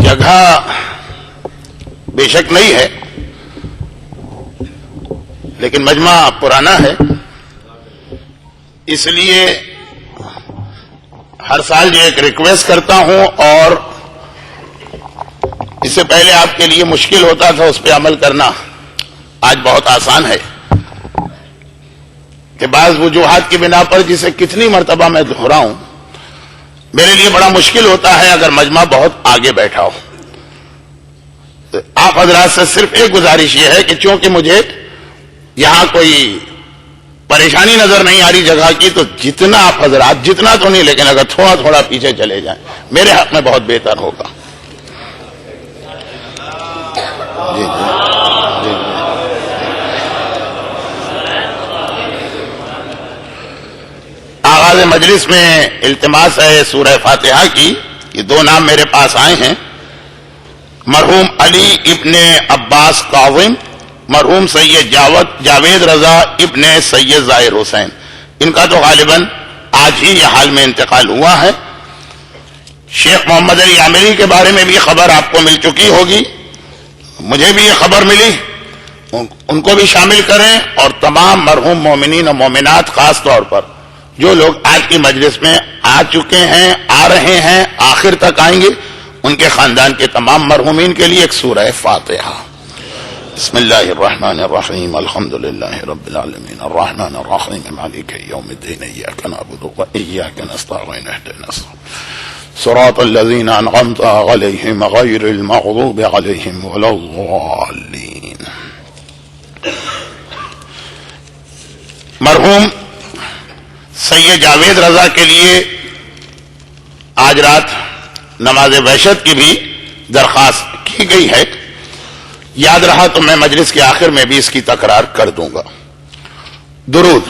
جگہ بے شک نہیں ہے، لیکن مجمع پرانا ہے، اس لیے ہر سال جو ایک ریکویسٹ کرتا ہوں، اور اس سے پہلے آپ کے لیے مشکل ہوتا تھا اس پہ عمل کرنا، آج بہت آسان ہے کہ بعض وجوہات کی بنا پر جسے کتنی مرتبہ میں دہراؤں، میرے لیے بڑا مشکل ہوتا ہے اگر مجمع بہت آگے بیٹھا ہو۔ تو آپ حضرات سے صرف ایک گزارش یہ ہے کہ چونکہ مجھے یہاں کوئی پریشانی نظر نہیں آ رہی جگہ کی، تو جتنا آپ حضرات، جتنا تو نہیں لیکن اگر تھوڑا تھوڑا پیچھے چلے جائیں میرے حق میں بہت بہتر ہوگا۔ جی جی جی آغاز مجلس میں التماس ہے سورہ فاتحہ کی، یہ دو نام میرے پاس آئے ہیں، مرحوم علی ابن عباس قاوم، مرحوم سید جاوید رضا ابن سید ظاہر حسین۔ ان کا تو غالباً آج ہی یہ حال میں انتقال ہوا ہے۔ شیخ محمد علی عامری کے بارے میں بھی خبر آپ کو مل چکی ہوگی، مجھے بھی یہ خبر ملی، ان کو بھی شامل کریں، اور تمام مرحوم مومنین و مومنات، خاص طور پر جو لوگ آج کی مجلس میں آ چکے ہیں، آ رہے ہیں، آخر تک آئیں گے، ان کے خاندان کے تمام مرحومین کے لیے ایک سورہ فاتحہ۔ بسم اللہ الرحمن الرحیم، الحمدللہ رب العالمین، الرحمن الرحیم، مالک یوم الدین، ایاک نعبد و ایاک نستعین، اہدنا صراط الذین انعمت علیہم غیر المغضوب علیہم ولا الضالین۔ مرحوم سید جاوید رضا کے لیے آج رات نماز وحشت کی بھی درخواست کی گئی ہے، یاد رہا تو میں مجلس کے آخر میں بھی اس کی تکرار کر دوں گا۔ درود۔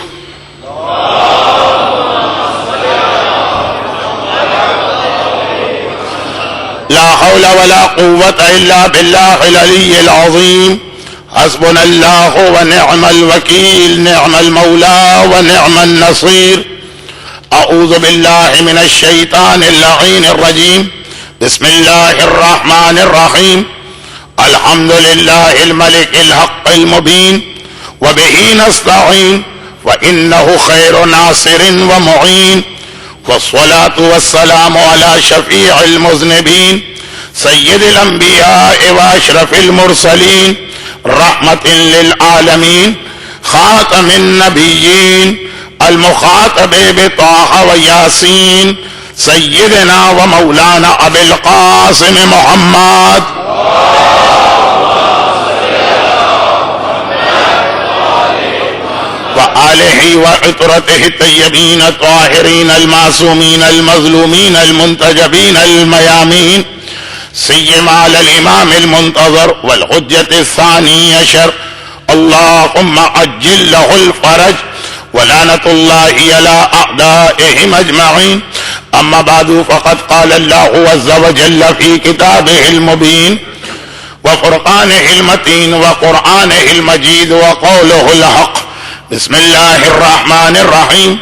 لا حول ولا قوة الا باللہ العلی العظیم، حسبنا اللہ ونعم الوکیل، نعم المولا ونعم النصیر، اعوذ باللہ من الشیطان اللعین الرجیم، بسم اللہ الرحمن الرحیم، الحمد للہ الملک الحق المبین، وبہ نستعین، وإنہ خیر ناصر ومعین، والصلاة والسلام علی شفیع المذنبین، سید الانبیاء واشرف المرسلین، رحمت للعالمین، خاتم النبیین، المخاطب بطاہ و یاسین، سیدنا و مولانا ابی القاسم محمد، وآلہ وعطرتہ الطیبین الطاہرین المعصومین المظلومین المنتجبین المیامین، سیما الامام المنتظر والحجة الثانی عشر، اللہم عجل له الفرج، ولعنة الله على أعدائهم أجمعين، أما بعد فقد قال الله عز وجل في كتابه المبين وفرقانه المتين وقرآنه المجيد وقوله الحق، بسم الله الرحمن الرحيم،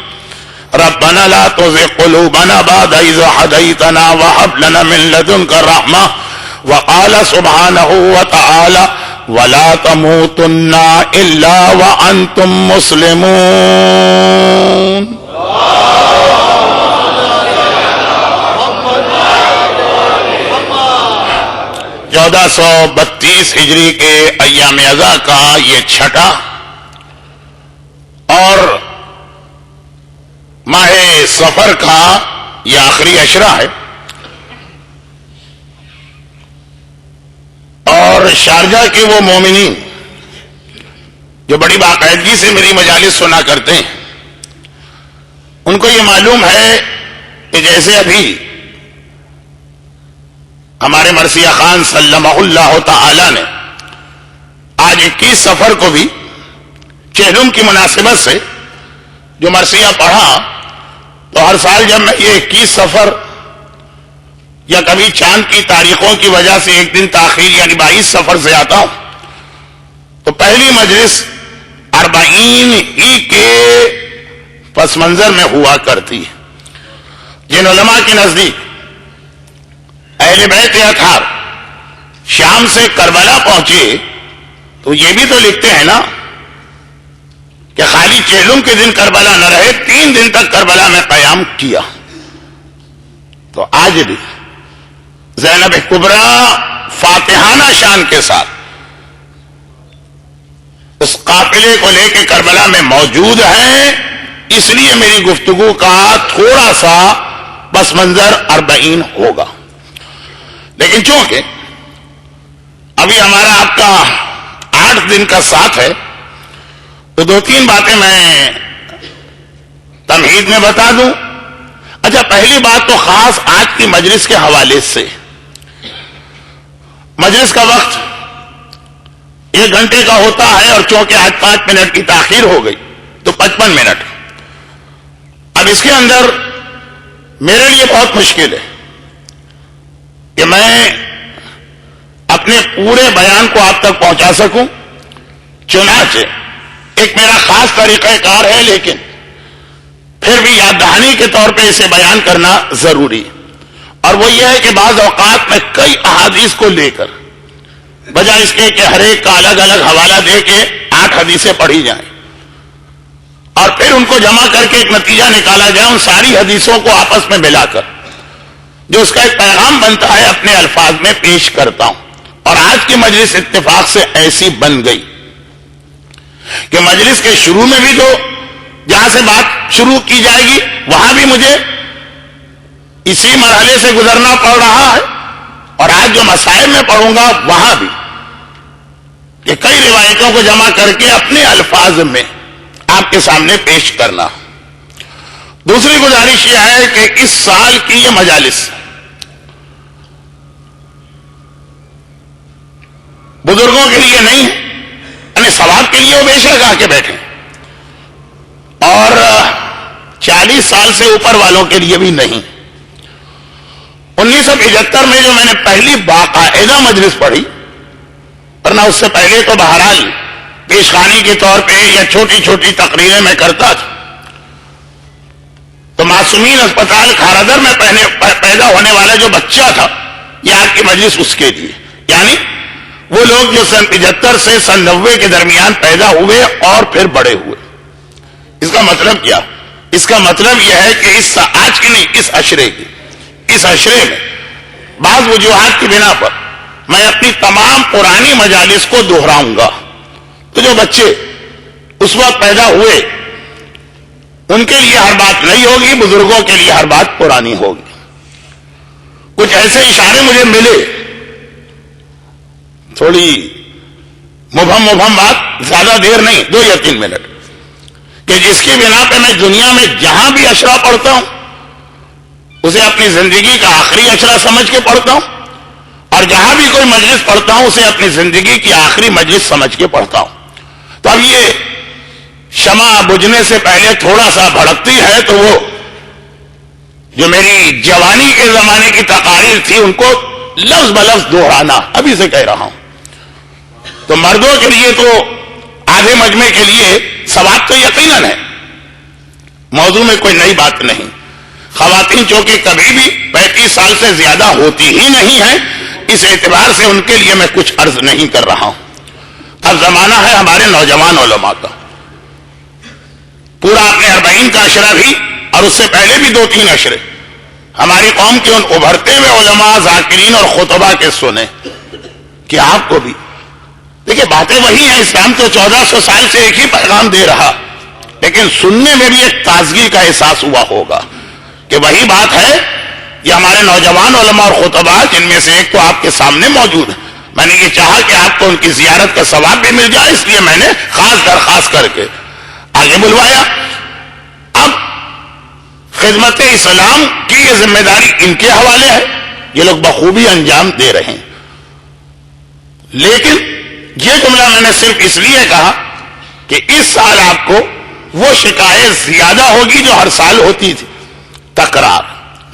ربنا لا تزغ قلوبنا بعد إذ هديتنا وهب لنا من لدنك رحمة، وقال سبحانه وتعالى ولا تموتن الا وانتم مسلمون۔ 1432 ہجری کے ایام اضحیٰ کا یہ چھٹا اور ماہ سفر کا یہ آخری عشرہ ہے، اور شارجہ کے وہ مومنین جو بڑی باقاعدگی سے میری مجالس سنا کرتے ہیں، ان کو یہ معلوم ہے کہ جیسے ابھی ہمارے مرثیہ خان سلمہ اللہ تعالی نے آج 21 سفر کو بھی چہلم کی مناسبت سے جو مرثیہ پڑھا، تو ہر سال جب میں یہ 21 سفر یا کبھی چاند کی تاریخوں کی وجہ سے ایک دن تاخیر یعنی 22 سفر سے آتا ہوں، تو پہلی مجلس 40 ہی کے پس منظر میں ہوا کرتی ہے، جن علماء کے نزدیک اہل بیت اطہار شام سے کربلا پہنچے تو یہ بھی تو لکھتے ہیں نا کہ خالی چہلم کے دن کربلا نہ رہے، 3 دن تک کربلا میں قیام کیا. تو آج بھی زینب کبریٰ فاتحانہ شان کے ساتھ اس قافلے کو لے کے کربلا میں موجود ہیں. اس لیے میری گفتگو کا تھوڑا سا پس منظر 40 ہوگا، لیکن چونکہ ابھی ہمارا آپ کا 8 دن کا ساتھ ہے تو 2-3 باتیں میں تمہید میں بتا دوں. اچھا، پہلی بات تو خاص آج کی مجلس کے حوالے سے. مجلس کا وقت 1 گھنٹے کا ہوتا ہے اور چونکہ آج 5 منٹ کی تاخیر ہو گئی تو 55 منٹ. اب اس کے اندر میرے لیے بہت مشکل ہے کہ میں اپنے پورے بیان کو آپ تک پہنچا سکوں. چنانچہ ایک میرا خاص طریقہ کار ہے، لیکن پھر بھی یاد دہانی کے طور پہ اسے بیان کرنا ضروری، اور وہ یہ ہے کہ بعض اوقات میں کئی احادیث کو لے کر بجائے اس کے کہ ہر ایک کا الگ الگ حوالہ دے کے 8 حدیثیں پڑھی جائیں اور پھر ان کو جمع کر کے ایک نتیجہ نکالا جائے، ان ساری حدیثوں کو آپس میں ملا کر جو اس کا ایک پیغام بنتا ہے اپنے الفاظ میں پیش کرتا ہوں. اور آج کی مجلس اتفاق سے ایسی بن گئی کہ مجلس کے شروع میں بھی تو جہاں سے بات شروع کی جائے گی وہاں بھی مجھے اسی مرحلے سے گزرنا پڑ رہا ہے، اور آج جو مسائل میں پڑھوں گا وہاں بھی کہ کئی روایتوں کو جمع کر کے اپنے الفاظ میں آپ کے سامنے پیش کرنا. دوسری گزارش یہ ہے کہ اس سال کی یہ مجالس بزرگوں کے لیے نہیں ہے، یعنی ثواب کے لیے وہ بے شک آ کے بیٹھے، اور 40 سال سے اوپر والوں کے لیے بھی نہیں. 1975 میں جو میں نے پہلی باقاعدہ مجلس پڑھی، ورنہ اس سے پہلے تو بہرحال پیشخانی کے طور پہ یا چھوٹی چھوٹی تقریریں میں کرتا تھا، تو معصومین اسپتال کھارادر میں پیدا ہونے والا جو بچہ تھا یہ آج کی مجلس اس کے لیے، یعنی وہ لوگ جو سن 75 سے سن 90 کے درمیان پیدا ہوئے اور پھر بڑے ہوئے. اس کا مطلب کیا؟ اس کا مطلب یہ ہے کہ آج کی نہیں، اس عشرے میں بعض وجوہات کی بنا پر میں اپنی تمام پرانی مجالس کو دہراؤں گا. تو جو بچے اس وقت پیدا ہوئے ان کے لیے ہر بات نئی ہوگی، بزرگوں کے لیے ہر بات پرانی ہوگی. کچھ ایسے اشارے مجھے ملے، تھوڑی مبہم بات، زیادہ دیر نہیں، 2 یا 3 منٹ، کہ جس کی بنا پہ میں دنیا میں جہاں بھی اشرا پڑھتا ہوں اسے اپنی زندگی کا آخری اشرا سمجھ کے پڑھتا ہوں، اور جہاں بھی کوئی مجلس پڑھتا ہوں اسے اپنی زندگی کی آخری مجلس سمجھ کے پڑھتا ہوں. تو اب یہ شمع بجھنے سے پہلے تھوڑا سا بھڑکتی ہے، تو وہ جو میری جوانی کے زمانے کی تقاریر تھی ان کو لفظ بلفظ دہرانا ابھی سے کہہ رہا ہوں. تو مردوں کے لیے تو آدھے مجمع کے لیے ثواب تو یقیناً ہے، موضوع میں کوئی نئی بات نہیں. خواتین چونکہ کبھی بھی 35 سال سے زیادہ ہوتی ہی نہیں ہے، اس اعتبار سے ان کے لیے میں کچھ عرض نہیں کر رہا ہوں. اب زمانہ ہے ہمارے نوجوان علماء کا، پورا اپنے 40 کا عشرہ بھی اور اس سے پہلے بھی 2-3 عشرے ہماری قوم کے ان ابھرتے ہوئے علماء، ذاکرین اور خطبہ کے سنے کہ آپ کو بھی دیکھیں باتیں وہی ہیں. اسلام تو 1400 سال سے ایک ہی پیغام دے رہا، لیکن سننے میں بھی ایک تازگی کا احساس ہوا ہوگا کہ وہی بات ہے. یہ ہمارے نوجوان علماء اور خطبہ جن میں سے ایک تو آپ کے سامنے موجود ہے، میں نے یہ چاہا کہ آپ کو ان کی زیارت کا ثواب بھی مل جائے، اس لیے میں نے خاص درخواست کر کے آگے بلوایا. اب خدمت اسلام کی یہ ذمہ داری ان کے حوالے ہے، یہ لوگ بخوبی انجام دے رہے ہیں. لیکن یہ جملہ میں نے صرف اس لیے کہا کہ اس سال آپ کو وہ شکایت زیادہ ہوگی جو ہر سال ہوتی تھی، تکرار.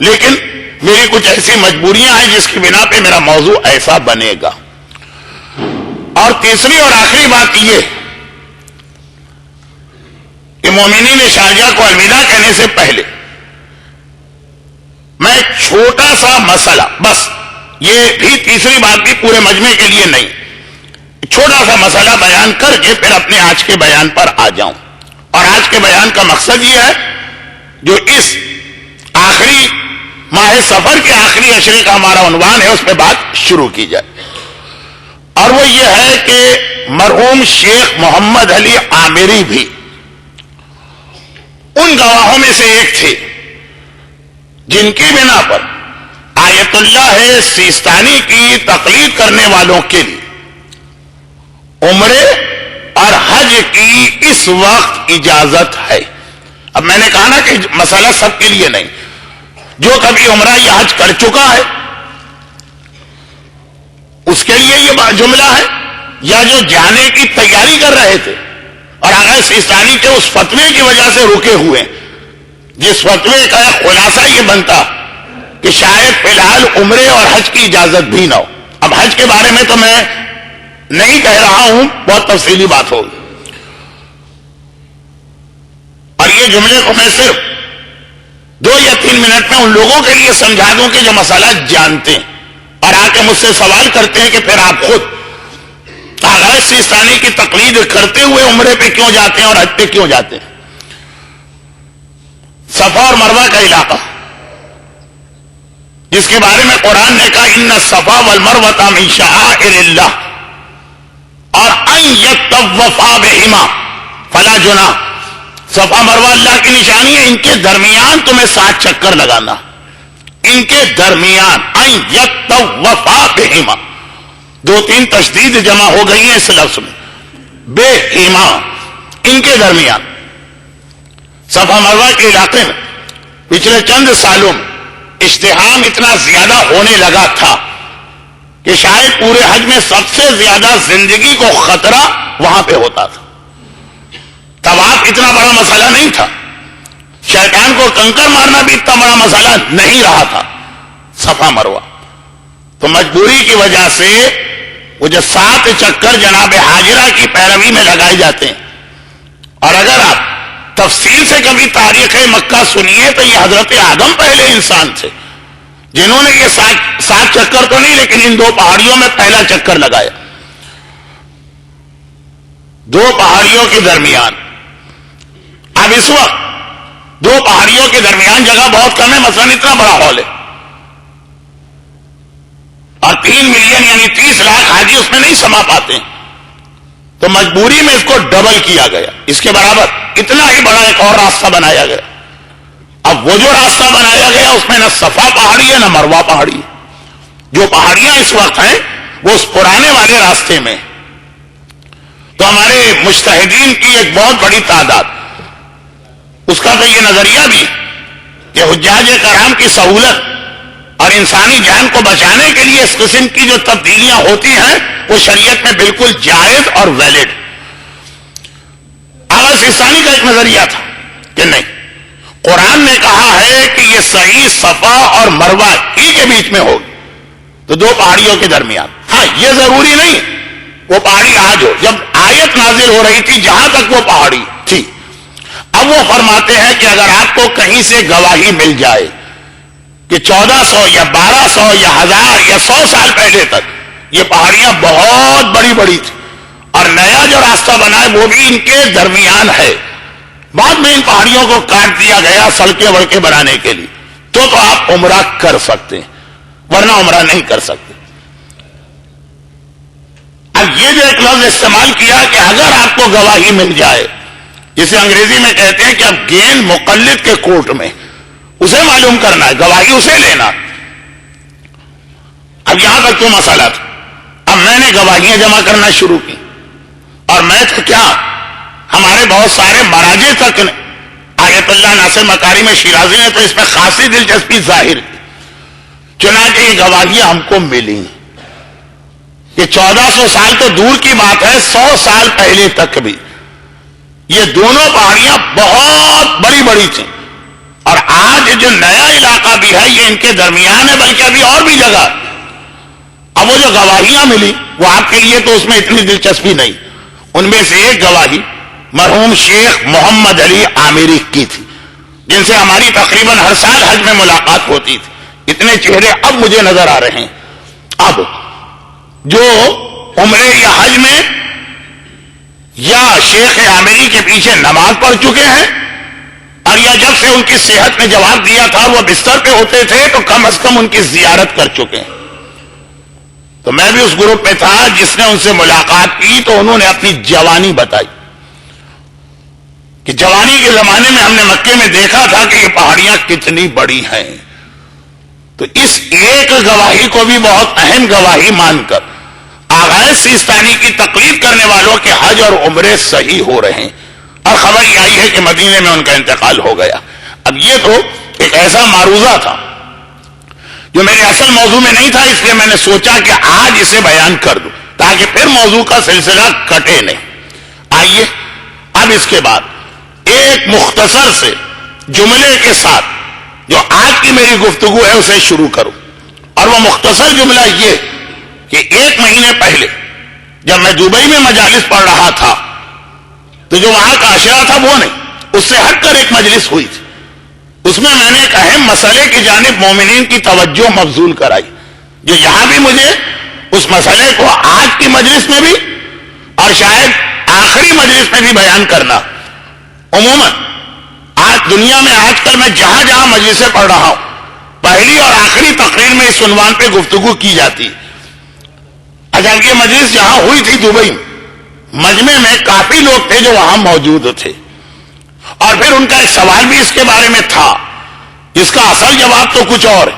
لیکن میری کچھ ایسی مجبوریاں ہیں جس کی بنا پہ میرا موضوع ایسا بنے گا. اور تیسری اور آخری بات یہ کہ مومنین شارجہ کو الوداع کہنے سے پہلے میں ایک چھوٹا سا مسئلہ بس یہ بھی تیسری بات بھی پورے مجمع کے لیے نہیں، چھوٹا سا مسئلہ بیان کر کے پھر اپنے آج کے بیان پر آ جاؤں. اور آج کے بیان کا مقصد یہ ہے جو اس آخری ماہ سفر کے آخری عشرے کا ہمارا عنوان ہے اس پہ بات شروع کی جائے، اور وہ یہ ہے کہ مرحوم شیخ محمد علی عامری بھی ان گواہوں میں سے ایک تھے جن کی بنا پر آیت اللہ سیستانی کی تقلید کرنے والوں کے لیے عمرے اور حج کی اس وقت اجازت ہے. اب میں نے کہا نا کہ مسئلہ سب کے لیے نہیں، جو کبھی عمرہ یا حج کر چکا ہے اس کے لیے یہ جملہ ہے، یا جو جانے کی تیاری کر رہے تھے اور اگر سیستانی کے اس فتوے کی وجہ سے رکے ہوئے، جس فتوے کا خلاصہ یہ بنتا کہ شاید فی الحال عمرے اور حج کی اجازت بھی نہ ہو. اب حج کے بارے میں تو میں نہیں کہہ رہا ہوں، بہت تفصیلی بات ہوگی، اور یہ جملے کو میں صرف 2 یا 3 منٹ میں ان لوگوں کے لیے سمجھا دوں کہ جو مسئلہ جانتے ہیں اور آ کے مجھ سے سوال کرتے ہیں کہ پھر آپ خود آغاز سیستانی کی تقلید کرتے ہوئے عمرے پہ کیوں جاتے ہیں اور حج پہ کیوں جاتے ہیں. صفا اور مروہ کا علاقہ جس کے بارے میں قرآن نے کہا ان الصفا والمروہ من شعائر اللہ اور ان یطوفا بہما فلا جناح. صفا مروہ اللہ کی نشانی ہے، ان کے درمیان تمہیں 7 چکر لگانا، ان کے درمیان ان یطوفا بہما 2-3 تشدید جمع ہو گئی ہیں اس لفظ میں، بہما ان کے درمیان. صفا مروہ کے علاقے میں پچھلے چند سالوں میں ازدحام اتنا زیادہ ہونے لگا تھا کہ شاید پورے حج میں سب سے زیادہ زندگی کو خطرہ وہاں پہ ہوتا تھا. طواف اتنا بڑا مسئلہ نہیں تھا، شیطان کو کنکر مارنا بھی اتنا بڑا مسئلہ نہیں رہا تھا. صفا مروہ تو مجبوری کی وجہ سے وہ جو 7 چکر جناب حاجرہ کی پیروی میں لگائے جاتے ہیں، اور اگر آپ تفصیل سے کبھی تاریخ مکہ سنیے تو یہ حضرت آدم پہلے انسان تھے جنہوں نے یہ 7 چکر تو نہیں لیکن ان 2 پہاڑیوں میں پہلا چکر لگایا. 2 پہاڑیوں کے درمیان، اب اس وقت 2 پہاڑیوں کے درمیان جگہ بہت کم ہے، مثلا اتنا بڑا ہال ہے اور 3 ملین یعنی 30 لاکھ حاجی اس میں نہیں سما پاتے، تو مجبوری میں اس کو ڈبل کیا گیا، اس کے برابر اتنا ہی بڑا ایک اور راستہ بنایا گیا. اب وہ جو راستہ بنایا گیا اس میں نہ صفا پہاڑی ہے نہ مروہ پہاڑی ہے. جو پہاڑیاں اس وقت ہیں وہ اس پرانے والے راستے میں. تو ہمارے مجتہدین کی ایک بہت بڑی تعداد اس کا تو یہ نظریہ بھی کہ حجاج کرام کی سہولت اور انسانی جان کو بچانے کے لیے اس قسم کی جو تبدیلیاں ہوتی ہیں وہ شریعت میں بالکل جائز اور ویلڈ. آغاز سیستانی کا ایک نظریہ تھا کہ نہیں، قرآن نے کہا ہے کہ یہ صحیح صفا اور مروہ ہی کے بیچ میں ہوگی، تو 2 پہاڑیوں کے درمیان. ہاں یہ ضروری نہیں وہ پہاڑی آج ہو، جب آیت نازل ہو رہی تھی جہاں تک وہ پہاڑی تھی. اب وہ فرماتے ہیں کہ اگر آپ کو کہیں سے گواہی مل جائے کہ 1400 یا 1200 یا 1000 یا 100 سال پہلے تک یہ پہاڑیاں بہت بڑی بڑی تھی اور نیا جو راستہ بنا ہے وہ بھی ان کے درمیان ہے، بعد میں ان پہاڑیوں کو کاٹ دیا گیا سڑکیں وڑکیں بنانے کے لیے، تو آپ عمرہ کر سکتے ہیں ورنہ عمرہ نہیں کر سکتے. اب یہ جو ایک لفظ استعمال کیا کہ اگر آپ کو گواہی مل جائے، جسے انگریزی میں کہتے ہیں کہ اب گین مقلد کے کورٹ میں اسے معلوم کرنا ہے، گواہی اسے لینا. اب یہاں تک تو مسئلہ تھا. اب میں نے گواہیاں جمع کرنا شروع کی اور میں تو کیا ہمارے بہت سارے مراجع تک نے، آیت اللہ ناصر مکارم شیرازی نے تو اس میں خاصی دلچسپی ظاہر کی. چنانچہ یہ گواہیاں ہم کو ملی کہ 1400 سال تو دور کی بات ہے، 100 سال پہلے تک بھی یہ دونوں پہاڑیاں بہت بڑی بڑی تھیں. اور آج جو نیا علاقہ بھی ہے یہ ان کے درمیان ہے، بلکہ ابھی اور بھی جگہ. اب وہ جو گواہیاں ملی وہ آپ کے لیے تو اس میں اتنی دلچسپی نہیں. ان میں سے ایک گواہی مرحوم شیخ محمد علی عامری کی تھی، جن سے ہماری تقریباً ہر سال حج میں ملاقات ہوتی تھی. اتنے چہرے اب مجھے نظر آ رہے ہیں اب جو عمرے یا حج میں یا شیخ عامری کے پیچھے نماز پڑھ چکے ہیں اور یا جب سے ان کی صحت نے جواب دیا تھا وہ بستر پہ ہوتے تھے تو کم از کم ان کی زیارت کر چکے ہیں. تو میں بھی اس گروپ میں تھا جس نے ان سے ملاقات کی تو انہوں نے اپنی جوانی بتائی کہ جوانی کے زمانے میں ہم نے مکے میں دیکھا تھا کہ یہ پہاڑیاں کتنی بڑی ہیں. تو اس ایک گواہی کو بھی بہت اہم گواہی مان کر آغاز سیستانی کی تقلید کرنے والوں کے حج اور عمرے صحیح ہو رہے ہیں اور خبر یہ آئی ہے کہ مدینے میں ان کا انتقال ہو گیا. اب یہ تو ایک ایسا معروضہ تھا جو میرے اصل موضوع میں نہیں تھا، اس لیے میں نے سوچا کہ آج اسے بیان کر دوں تاکہ پھر موضوع کا سلسلہ کٹے نہیں. آئیے اب اس کے بعد ایک مختصر سے جملے کے ساتھ جو آج کی میری گفتگو ہے اسے شروع کروں. اور وہ مختصر جملہ یہ کہ 1 مہینے پہلے جب میں دبئی میں مجالس پڑھ رہا تھا تو جو وہاں کا اشرا تھا وہ نہیں، اس سے ہٹ کر ایک مجلس ہوئی تھی. اس میں نے ایک اہم مسئلے کی جانب مومنین کی توجہ مبذول کرائی جو یہاں بھی مجھے اس مسئلے کو آج کی مجلس میں بھی اور شاید آخری مجلس میں بھی بیان کرنا. عموماً آج دنیا میں آج کل میں جہاں جہاں مجلسیں پڑھ رہا ہوں پہلی اور آخری تقریر میں اس عنوان پہ گفتگو کی جاتی. اچھا یہ مجلس جہاں ہوئی تھی دبئی مجمع میں کافی لوگ تھے جو وہاں موجود تھے اور پھر ان کا ایک سوال بھی اس کے بارے میں تھا جس کا اصل جواب تو کچھ اور ہے،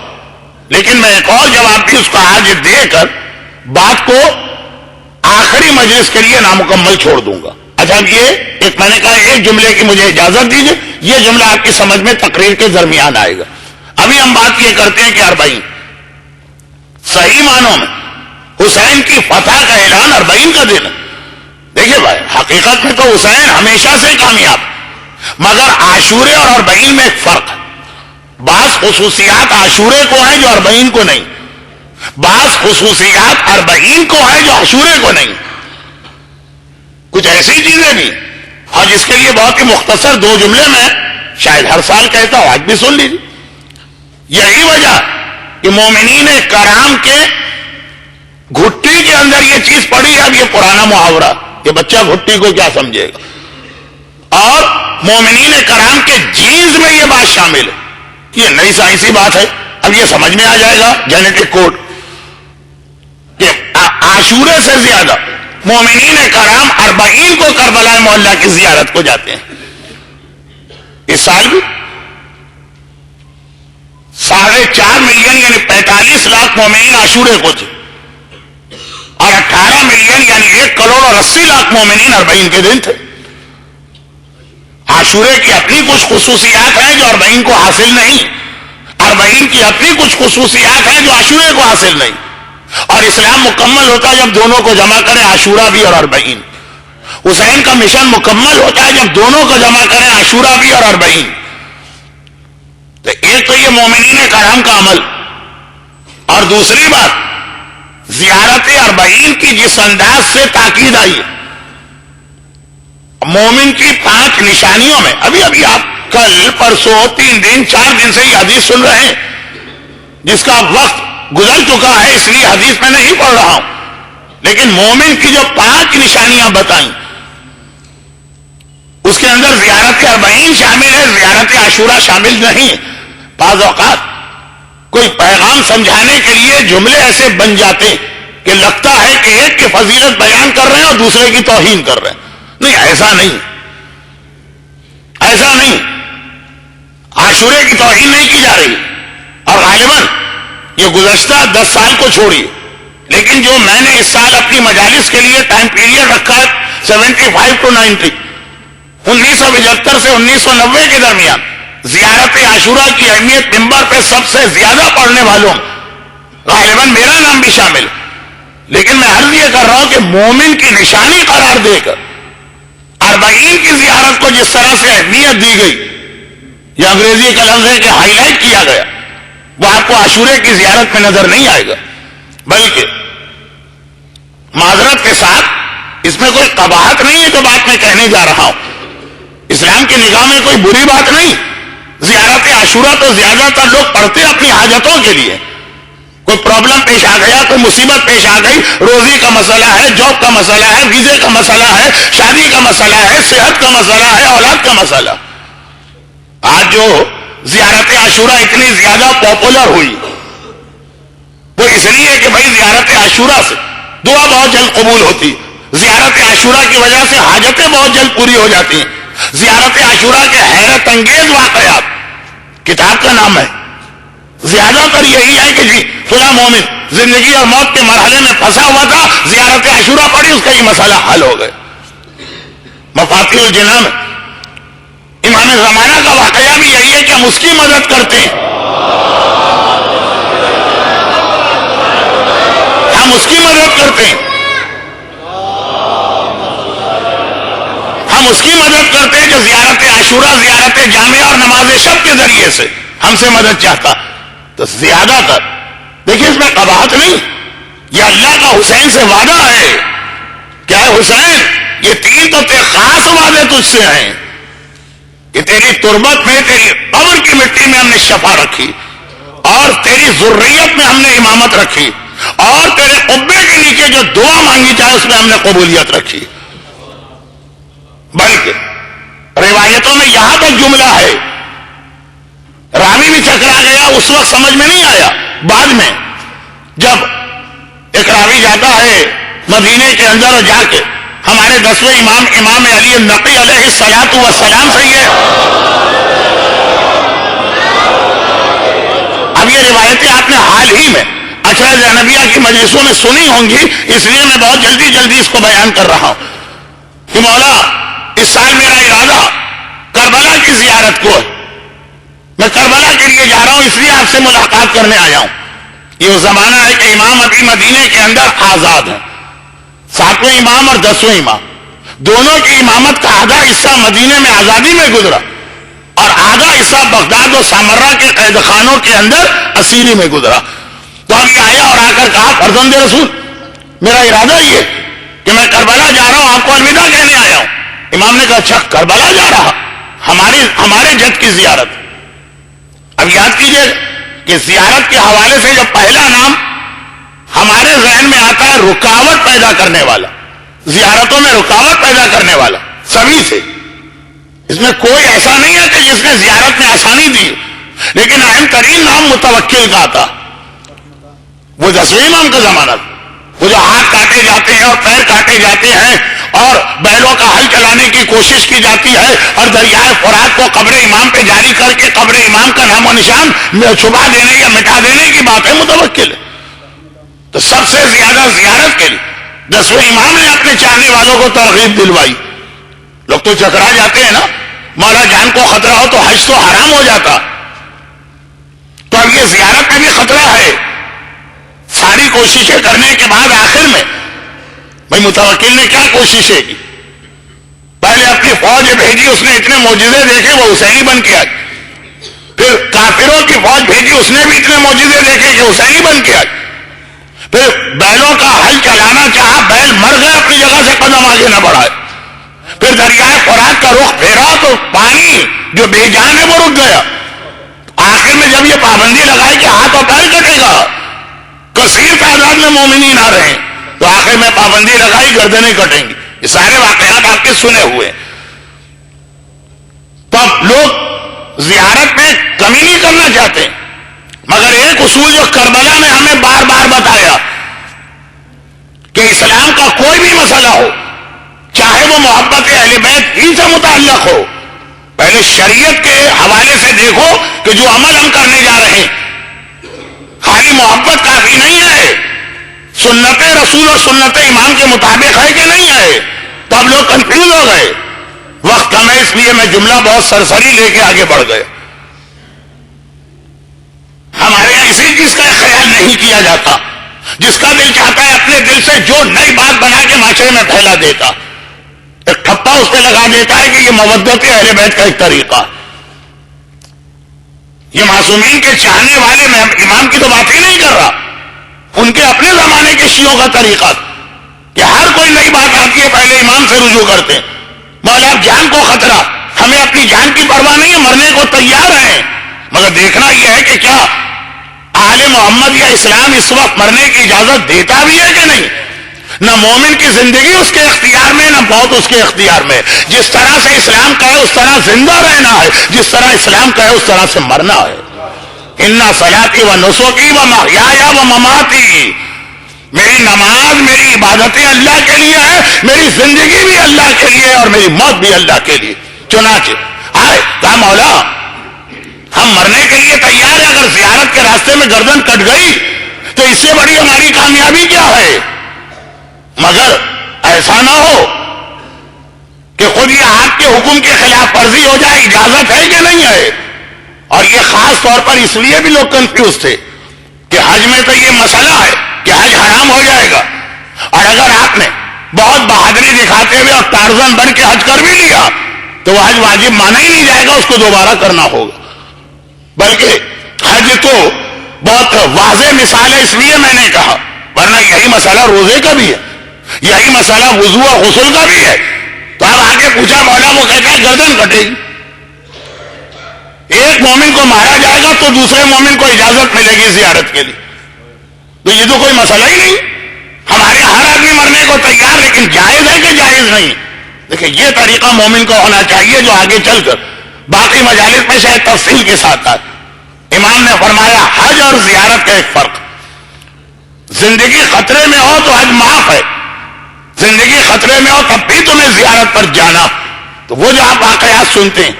لیکن میں ایک اور جواب بھی اس کا آج دے کر بات کو آخری مجلس کے لیے نامکمل چھوڑ دوں گا. اچھا یہ ایک میں نے کہا ایک جملے کی مجھے اجازت دیجیے، یہ جملہ آپ کی سمجھ میں تقریر کے درمیان آئے گا. ابھی ہم بات یہ کرتے ہیں کہ 40 صحیح معنوں میں حسین کی فتح کا اعلان 40 کا دن. دیکھیے بھائی حقیقت میں تو حسین ہمیشہ سے کامیاب، مگر عاشورے اور 40 میں ایک فرق ہے. بعض خصوصیات عاشورے کو ہیں جو 40 کو نہیں، بعض خصوصیات 40 کو ہیں جو عاشورے کو نہیں. کچھ ایسی چیزیں بھی اور جس کے لیے بہت ہی مختصر 2 جملے میں شاید ہر سال کہتا ہوں، آج بھی سن لیجیے. یہی وجہ کہ مومنین کرام کے گھٹی کے اندر یہ چیز پڑی ہے. اب یہ پرانا محاورہ کہ بچہ گھٹی کو کیا سمجھے گا، اور مومنین کرام کے جینز میں یہ بات شامل ہے. یہ نئی سائنسی بات ہے، اب یہ سمجھ میں آ جائے گا جینیٹک کوڈ کہ عاشورے سے زیادہ مومنین کرام 40 کو کربلا محلہ کی زیارت کو جاتے ہیں. اس سال بھی 4.5 ملین یعنی 45 لاکھ مومنین عاشورے کو تھے اور 18 ملین یعنی 1 کروڑ اور 80 لاکھ مومنین 40 کے دن تھے. عاشورے کی اپنی کچھ خصوصیات ہیں جو 40 کو حاصل نہیں، 40 کی اپنی کچھ خصوصیات ہیں جو عاشورے کو حاصل نہیں. اور اسلام مکمل ہوتا ہے جب دونوں کو جمع کریں، عاشورہ بھی اور 40. حسین کا مشن مکمل ہوتا ہے جب دونوں کو جمع کریں، عاشورہ بھی اور 40. تو ایک تو یہ مومنین کرام کا عمل، اور دوسری بات زیارت 40 کی جس انداز سے تاکید آئی ہے. مومن کی 5 نشانیوں میں ابھی آپ کل پرسوں 3 دن 4 دن سے یہ حدیث سن رہے ہیں جس کا وقت گزر چکا ہے، اس لیے حدیث میں نہیں پڑھ رہا ہوں، لیکن مومن کی جو 5 نشانیاں بتائیں اس کے اندر زیارت 40 شامل ہے، زیارت عاشورہ شامل نہیں. بعض اوقات کوئی پیغام سمجھانے کے لیے جملے ایسے بن جاتے کہ لگتا ہے کہ ایک کی فضیلت بیان کر رہے ہیں اور دوسرے کی توہین کر رہے ہیں. نہیں، ایسا نہیں، ایسا نہیں. عاشورے کی توہین نہیں کی جا رہی، اور غالباً یہ گزشتہ 10 سال کو چھوڑیے، لیکن جو میں نے اس سال اپنی مجالس کے لیے ٹائم پیریڈ رکھا ہے 75 to 90 1975 سے 1990 کے درمیان زیارت عاشورہ کی اہمیت ممبر پہ سب سے زیادہ پڑھنے والوں غالباً میرا نام بھی شامل. لیکن میں عرض یہ کر رہا ہوں کہ مومن کی نشانی قرار دے کر 40 کی زیارت کو جس طرح سے اہمیت دی گئی، یا انگریزی کا لفظ ہے کہ ہائی لائٹ کیا گیا، وہ آپ کو عاشورے کی زیارت میں نظر نہیں آئے گا. بلکہ معذرت کے ساتھ اس میں کوئی قباحت نہیں ہے جو بات میں کہنے جا رہا ہوں، اسلام کی نگاہ میں کوئی بری بات نہیں. زیارت عاشورہ تو زیادہ تر لوگ پڑھتے اپنی حاجتوں کے لیے، کوئی پرابلم پیش آ گیا، کوئی مصیبت پیش آ گئی، روزی کا مسئلہ ہے، جاب کا مسئلہ ہے، ویزے کا مسئلہ ہے، شادی کا مسئلہ ہے، صحت کا مسئلہ ہے، اولاد کا مسئلہ. آج جو زیارت عاشورہ اتنی زیادہ پاپولر ہوئی وہ اس لیے کہ بھائی زیارت عاشورہ سے دعا بہت جلد قبول ہوتی، زیارت عاشورہ کی وجہ سے حاجتیں بہت جلد پوری ہو جاتی ہیں. زیارت عاشورہ کے حیرت انگیز واقعات کتاب کا نام ہے. زیادہ تر یہی ہے کہ جی فلاں مومن زندگی اور موت کے مرحلے میں پھنسا ہوا تھا، زیارت عاشورہ پڑھی، اس کا یہ مسئلہ حل ہو گئے. مفاتیح الجنان میں امام زمانہ کا واقعہ بھی یہی ہے کہ ہم اس کی مدد کرتے ہیں، ہم اس کی مدد کرتے ہیں، ہم اس کی مدد کرتے ہیں جو زیارت عاشورہ، زیارت جامعہ اور نماز شب کے ذریعے سے ہم سے مدد چاہتا. تو زیادہ تر دیکھیے اس میں قباحت نہیں، یہ اللہ کا حسین سے وعدہ ہے. کیا ہے حسین؟ یہ تین تو خاص وعدے تجھ سے ہیں کہ تیری تربت میں، تیری قبر کی مٹی میں ہم نے شفا رکھی، اور تیری ذریت میں ہم نے امامت رکھی، اور تیرے قبے کے نیچے جو دعا مانگی چاہے اس میں ہم نے قبولیت رکھی. بلکہ روایتوں میں یہاں تک جملہ ہے، راوی بھی چکرا گیا، اس وقت سمجھ میں نہیں آیا، بعد میں جب ایک راوی جاتا ہے مدینے کے اندر اور جا کے ہمارے 10ویں امام امام علی النقی علیہ الصلوۃ والسلام سے یہ اب یہ روایتیں آپ نے حال ہی میں عشرہ زینبیہ کی مجلسوں میں سنی ہوں گی، اس لیے میں بہت جلدی اس کو بیان کر رہا ہوں کہ مولا اس سال میرا ارادہ کربلا کی زیارت کو ہے، میں کربلا کے لیے جا رہا ہوں، اس لیے آپ سے ملاقات کرنے آیا ہوں. یہ وہ زمانہ ہے کہ امام ابھی مدینے کے اندر آزاد ہیں، 7ویں امام اور 10ویں امام دونوں کی امامت کا آدھا حصہ مدینے میں آزادی میں گزرا اور آدھا حصہ بغداد و سامرہ کے قید خانوں کے اندر اسیری میں گزرا. تو اب یہ آیا اور آ کر کہا فرزند رسول میرا ارادہ یہ کہ میں کربلا جا رہا ہوں، آپ کو الوداع کہنے آیا ہوں. امام نے کہا اچھا کربلا جا رہا، ہمارے جد کی زیارت. اب یاد کیجئے کہ زیارت کے حوالے سے جب پہلا نام ہمارے ذہن میں آتا ہے رکاوٹ پیدا کرنے والا، زیارتوں میں رکاوٹ پیدا کرنے والا سبھی سے، اس میں کوئی ایسا نہیں ہے کہ جس نے زیارت میں آسانی دی، لیکن اہم ترین نام متوکل کا آتا. وہ 10ویں امام کا زمانہ تھا، وہ جو ہاتھ کاٹے جاتے ہیں اور پیر کاٹے جاتے ہیں اور بیلوں کا حل چلانے کی کوشش کی جاتی ہے اور دریائے فرات کو قبر امام پہ جاری کر کے قبر امام کا نام و نشان چھپا دینے یا مٹا دینے کی بات ہے متوکل. تو سب سے زیادہ زیارت کے لیے 10ویں امام نے اپنے چاہنے والوں کو ترغیب دلوائی. لوگ تو چکرا جاتے ہیں نا، مولا جان کو خطرہ ہو تو حج تو حرام ہو جاتا، تو اب یہ زیارت میں بھی خطرہ ہے. ساری کوششیں کرنے کے بعد آخر میں بھائی متوکل نے کیا کوششیں کی؟ پہلے اپنی فوج بھیجی، اس نے اتنے معجزے دیکھے وہ حسینی بن کے آئی. پھر کافروں کی فوج بھیجی، اس نے بھی اتنے معجزے دیکھے کہ حسینی بن کے آئی. پھر بیلوں کا حل چلانا چاہا، بیل مر گئے، اپنی جگہ سے قدم آگے نہ بڑھائے. پھر دریائے فرات کا رخ پھیرا تو پانی جو بے جان ہے وہ رک گیا. آخر میں جب یہ پابندی لگائی کہ ہاتھ اور پیر کٹے گا، کثیر تعداد میں مومنین آ رہے ہیں، تو آخر میں پابندی لگائی گردنیں کٹیں گی. یہ سارے واقعات آپ کے سنے ہوئے. تو اب لوگ زیارت میں کمی نہیں کرنا چاہتے، مگر ایک اصول جو کربلا نے ہمیں بار بار بتایا کہ اسلام کا کوئی بھی مسئلہ ہو، چاہے وہ محبت اہل بیت ہی سے متعلق ہو، پہلے شریعت کے حوالے سے دیکھو کہ جو عمل ہم کرنے جا رہے ہیں خالی محبت کافی نہیں ہے، سنت رسول اور سنت امام کے مطابق ہے کہ نہیں ہے. تو اب لوگ کنفیوز ہو گئے. وقت کم ہے اس لیے میں جملہ بہت سرسری لے کے آگے بڑھ گئے. ہمارے یہاں اسی چیز کا خیال نہیں کیا جاتا، جس کا دل چاہتا ہے اپنے دل سے جو نئی بات بنا کے معاشرے میں پھیلا دیتا، ایک ٹھپا اس پہ لگا دیتا ہے کہ یہ مودت اہل بیت کا ایک طریقہ. یہ معصومین کے چاہنے والے میں امام کی تو بات ہی نہیں کر رہا، ان کے اپنے زمانے کے شیعوں کا طریقہ کہ ہر کوئی نئی بات آتی ہے پہلے امام سے رجوع کرتے ہیں. مولا جان کو خطرہ، ہمیں اپنی جان کی پرواہ نہیں ہے، مرنے کو تیار ہیں، مگر دیکھنا یہ ہے کہ کیا آل محمد یا اسلام اس وقت مرنے کی اجازت دیتا بھی ہے کہ نہیں؟ نہ مومن کی زندگی اس کے اختیار میں، نہ موت اس کے اختیار میں. جس طرح سے اسلام کا ہے اس طرح زندہ رہنا ہے، جس طرح اسلام کا ہے اس طرح سے مرنا ہے. ان صلاتی و نسکی و محیای و مماتی، میری نماز میری عبادتیں اللہ کے لیے ہے، میری زندگی بھی اللہ کے لیے اور میری موت بھی اللہ کے لیے. چنانچہ آئے کہا مولا ہم مرنے کے لیے تیار ہیں، اگر زیارت کے راستے میں گردن کٹ گئی تو اس سے بڑی ہماری کامیابی کیا ہے؟ مگر ایسا نہ ہو کہ خود یہ آپ کے حکم کے خلاف ورزی ہو جائے. اجازت ہے کہ نہیں ہے؟ اور یہ خاص طور پر اس لیے بھی لوگ کنفیوز تھے کہ حج میں تو یہ مسئلہ ہے کہ حج حرام ہو جائے گا، اور اگر آپ نے بہت بہادری دکھاتے ہوئے اور ٹارزن بن کے حج کر بھی لیا تو وہ حج واجب مانا ہی نہیں جائے گا، اس کو دوبارہ کرنا ہوگا. بلکہ حج تو بہت واضح مثال ہے، اس لیے میں نے کہا، ورنہ یہی مسئلہ روزے کا بھی ہے، یہی مسئلہ وضو اور غسل کا بھی ہے. تو اب آگے پوچھا مولا وہ کہتا ہے گردن کٹے گی. ایک مومن کو مارا جائے گا تو دوسرے مومن کو اجازت ملے گی زیارت کے لیے. تو یہ تو کوئی مسئلہ ہی نہیں. ہمارے ہر آدمی مرنے کو تیار، لیکن جائز ہے کہ جائز نہیں؟ دیکھیں یہ طریقہ مومن کو ہونا چاہیے جو آگے چل کر باقی مجالس میں شاید تفصیل کے ساتھ آئے. امام نے فرمایا حج اور زیارت کا ایک فرق، زندگی خطرے میں ہو تو حج معاف ہے، زندگی خطرے میں ہو تب بھی تمہیں زیارت پر جانا. تو وہ جو آپ واقعات سنتے ہیں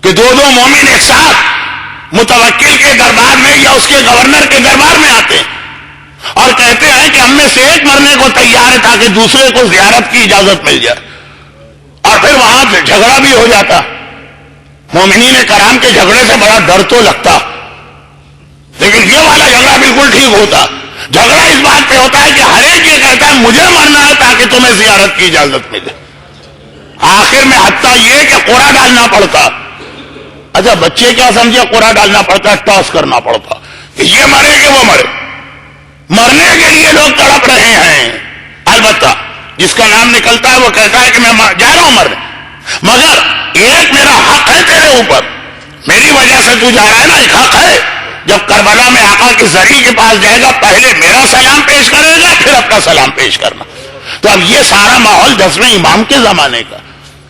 کہ دو مومن ایک ساتھ متوکل کے دربار میں یا اس کے گورنر کے دربار میں آتے ہیں اور کہتے ہیں کہ ہم میں سے ایک مرنے کو تیار ہے تاکہ دوسرے کو زیارت کی اجازت مل جائے، اور پھر وہاں سے جھگڑا بھی ہو جاتا. مومنین کرام کے جھگڑے سے بڑا ڈر تو لگتا، لیکن یہ والا جھگڑا بالکل ٹھیک ہوتا. جھگڑا اس بات پہ ہوتا ہے کہ ہر ایک یہ کہتا ہے مجھے مرنا ہے تاکہ تمہیں زیارت کی اجازت ملے. آخر میں حتیٰ یہ کہ قرعہ ڈالنا پڑتا. اچھا بچے کیا سمجھے قرعہ ڈالنا پڑتا، ٹاس کرنا پڑتا کہ یہ مرے کہ وہ مرے. مرنے کے لیے لوگ تڑپ رہے ہیں. البتہ جس کا نام نکلتا ہے وہ کہتا ہے کہ میں جا رہا ہوں مرنے، مگر ایک میرا حق ہے تیرے اوپر، میری وجہ سے تو جا رہا ہے نا، ایک حق ہے. جب کربلا میں آقا کی زری کے پاس جائے گا پہلے میرا سلام پیش کرے گا پھر اپنا سلام پیش کرنا. تو اب یہ سارا ماحول 10ویں امام کے زمانے کا،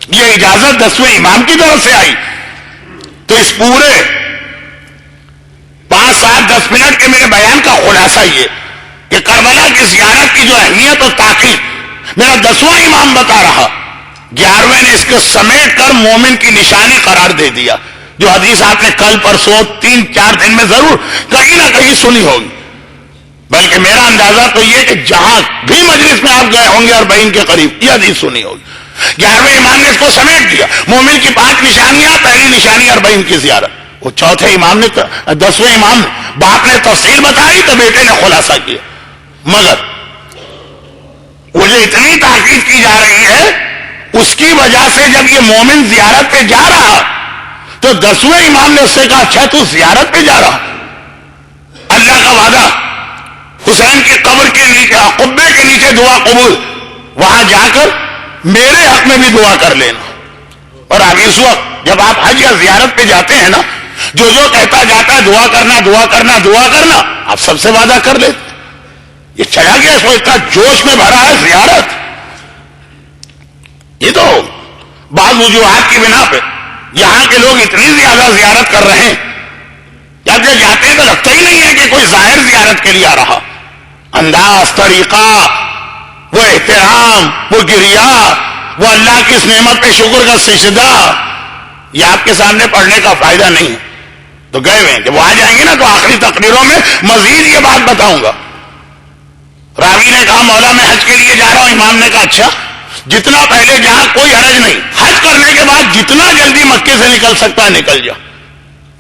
یہ اجازت 10ویں امام کی طرف سے آئی. تو اس پورے 5 سال 10 منٹ کے میرے بیان کا خلاصہ یہ کہ کربلا کی زیارت کی جو اہمیت اور تاکید میرا 10واں امام بتا رہا، 11ویں نے اس کو سمیٹ کر مومن کی نشانی قرار دے دیا، جو حدیث آپ نے کل پرسوں 3-4 دن میں ضرور کہیں نہ کہیں سنی ہوگی. بلکہ میرا اندازہ تو یہ کہ جہاں بھی مجلس میں آپ گئے ہوں گے اور بہن کے قریب یہ حدیث سنی ہوگی. 11ویں امام نے اس کو سمیٹ دیا. مومن کی 5 نشانیاں، پہلی نشانی اور بہن کی زیارت. وہ چوتھے امام نے 10ویں امام باپ نے تفصیل بتائی تو بیٹے نے خلاصہ کیا. مگر وہ جو اتنی تاکید کی جا رہی ہے اس کی وجہ سے جب یہ مومن زیارت پہ جا رہا تو 10ویں امام نے اس سے کہا اچھا تو زیارت پہ جا رہا، اللہ کا وعدہ حسین کی قبر کے نیچے قبے کے نیچے دعا قبول، وہاں جا کر میرے حق میں بھی دعا کر لینا. اور اب اس وقت جب آپ حج یا زیارت پہ جاتے ہیں نا، جو کہتا جاتا ہے دعا کرنا دعا کرنا دعا کرنا، آپ سب سے وعدہ کر لیتے. یہ چلا گیا اس کو اتنا جوش میں بھرا ہے زیارت. یہ تو بعض وجوہات کی بنا پہ یہاں کے لوگ اتنی زیادہ زیارت کر رہے ہیں جب یہ جاتے ہیں تو لگتا ہی نہیں ہے کہ کوئی ظاہر زیارت کے لیے آ رہا. انداز، طریقہ، وہ احترام، وہ گریا، وہ اللہ کی اس نعمت پہ شکر کا سجدہ، یہ آپ کے سامنے پڑھنے کا فائدہ نہیں ہے. تو گئے ہوئے ہیں، جب وہ آ جائیں گے نا تو آخری تقریروں میں مزید یہ بات بتاؤں گا. راوی نے کہا مولا میں حج کے لیے جا رہا ہوں. امام نے کہا اچھا جتنا پہلے جہاں کوئی حرج نہیں، حج کرنے کے بعد جتنا جلدی مکے سے نکل سکتا ہے نکل جا.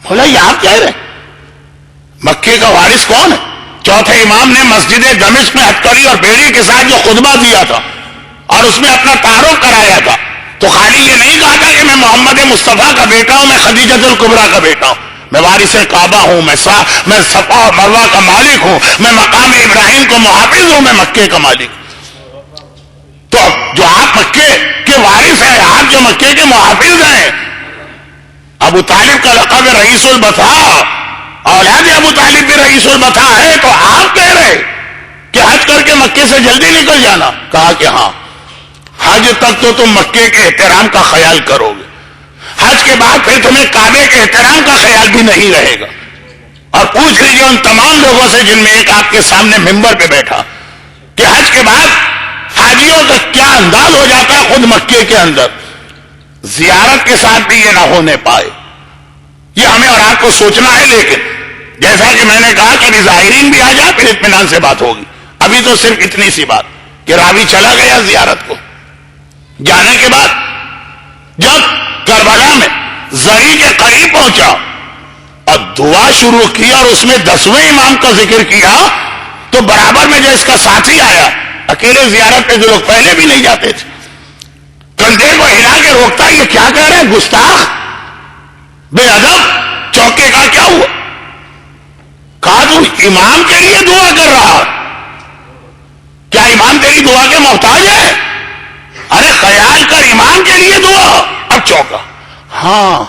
مولا یہ آپ کہہ رہے ہیں مکے کا وارث کون ہے؟ چوتھے امام نے مسجد دمشق میں ہتکڑی اور بیڑی کے ساتھ جو خطبہ دیا تھا اور اس میں اپنا تعارف کرایا تھا تو خالی یہ نہیں کہا تھا کہ میں محمد مصطفیٰ کا بیٹا ہوں، میں خدیجۃ الکبریٰ کا بیٹا ہوں، میں وارث کعبہ ہوں، میں صفا اور مروہ کا مالک ہوں، میں مقام ابراہیم کو محافظ ہوں، میں مکے کا مالک. تو جو آپ مکے کے وارث ہیں، آپ جو مکے کے محافظ ہیں، ابو طالب کا لقب رئیس البطحاء اولاد ابو طالب بھی رئیس البتھا ہے، تو آپ کہہ رہے کہ حج کر کے مکے سے جلدی نکل جانا؟ کہا کہ ہاں، حج تک تو تم مکے کے احترام کا خیال کرو گے، حج کے بعد پھر تمہیں کعبے کے احترام کا خیال بھی نہیں رہے گا۔ اور پوچھ لیجیے ان تمام لوگوں سے جن میں ایک آپ کے سامنے ممبر پہ بیٹھا کہ حج کے بعد حاجیوں کا کیا انداز ہو جاتا ہے خود مکے کے اندر، زیارت کے ساتھ بھی یہ نہ ہونے پائے۔ یہ ہمیں اور آپ کو سوچنا ہے، لیکن جیسا کہ میں نے کہا کہ ابھی ظاہرین بھی آ جائے پھر اطمینان سے بات ہوگی۔ ابھی تو صرف اتنی سی بات کہ راوی چلا گیا زیارت کو، جانے کے بعد جب کربلا میں زری کے قریب پہنچا اور دعا شروع کی اور اس میں 10ویں امام کا ذکر کیا، تو برابر میں جو اس کا ساتھی آیا، اکیلے زیارت پہ جو لوگ پہلے بھی نہیں جاتے تھے، کندھے کو ہلا کے روکتا، یہ کیا کہہ رہے ہیں؟ گستاخ، بے ادب، چوکے کا کیا ہوا؟ کہا تو امام کے لیے دعا کر رہا، کیا امام تیری دعا کے محتاج ہے؟ ارے خیال کر، امام کے لیے دعا۔ اب چوکا، ہاں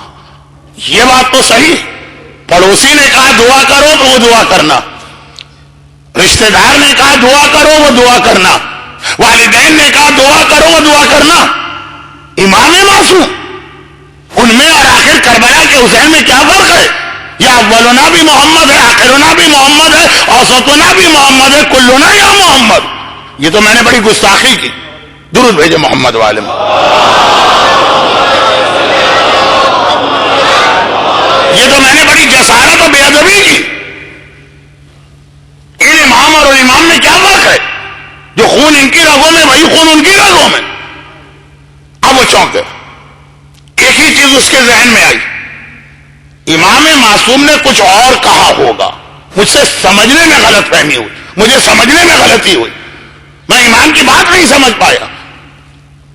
یہ بات تو صحیح، پڑوسی نے کہا دعا کرو تو وہ دعا کرنا، رشتہ دار نے کہا دعا کرو وہ دعا کرنا، والدین نے کہا دعا کرو وہ دعا کرنا، امام معصوم، ان میں اور آخر کربلا کے حسین میں کیا فرق ہے؟ یا اولنا بھی محمد ہے، آخرنا بھی محمد ہے، اوسطنا بھی محمد ہے، کلنا یا محمد۔ یہ تو میں نے بڑی گستاخی کی۔ درود بھیجے محمد والے میں۔ یہ تو میں نے بڑی جسارت اور بے ادبی کی۔ ان امام اور امام میں کیا فرق ہے؟ جو خون ان کی رگوں میں وہی خون ان کی رگوں میں۔ اب وہ چونکے، ایک ہی چیز اس کے ذہن میں آئی، امام معصوم نے کچھ اور کہا ہوگا، مجھ سے سمجھنے میں غلط فہمی ہوئی، مجھے سمجھنے میں غلطی ہوئی، میں امام کی بات نہیں سمجھ پایا۔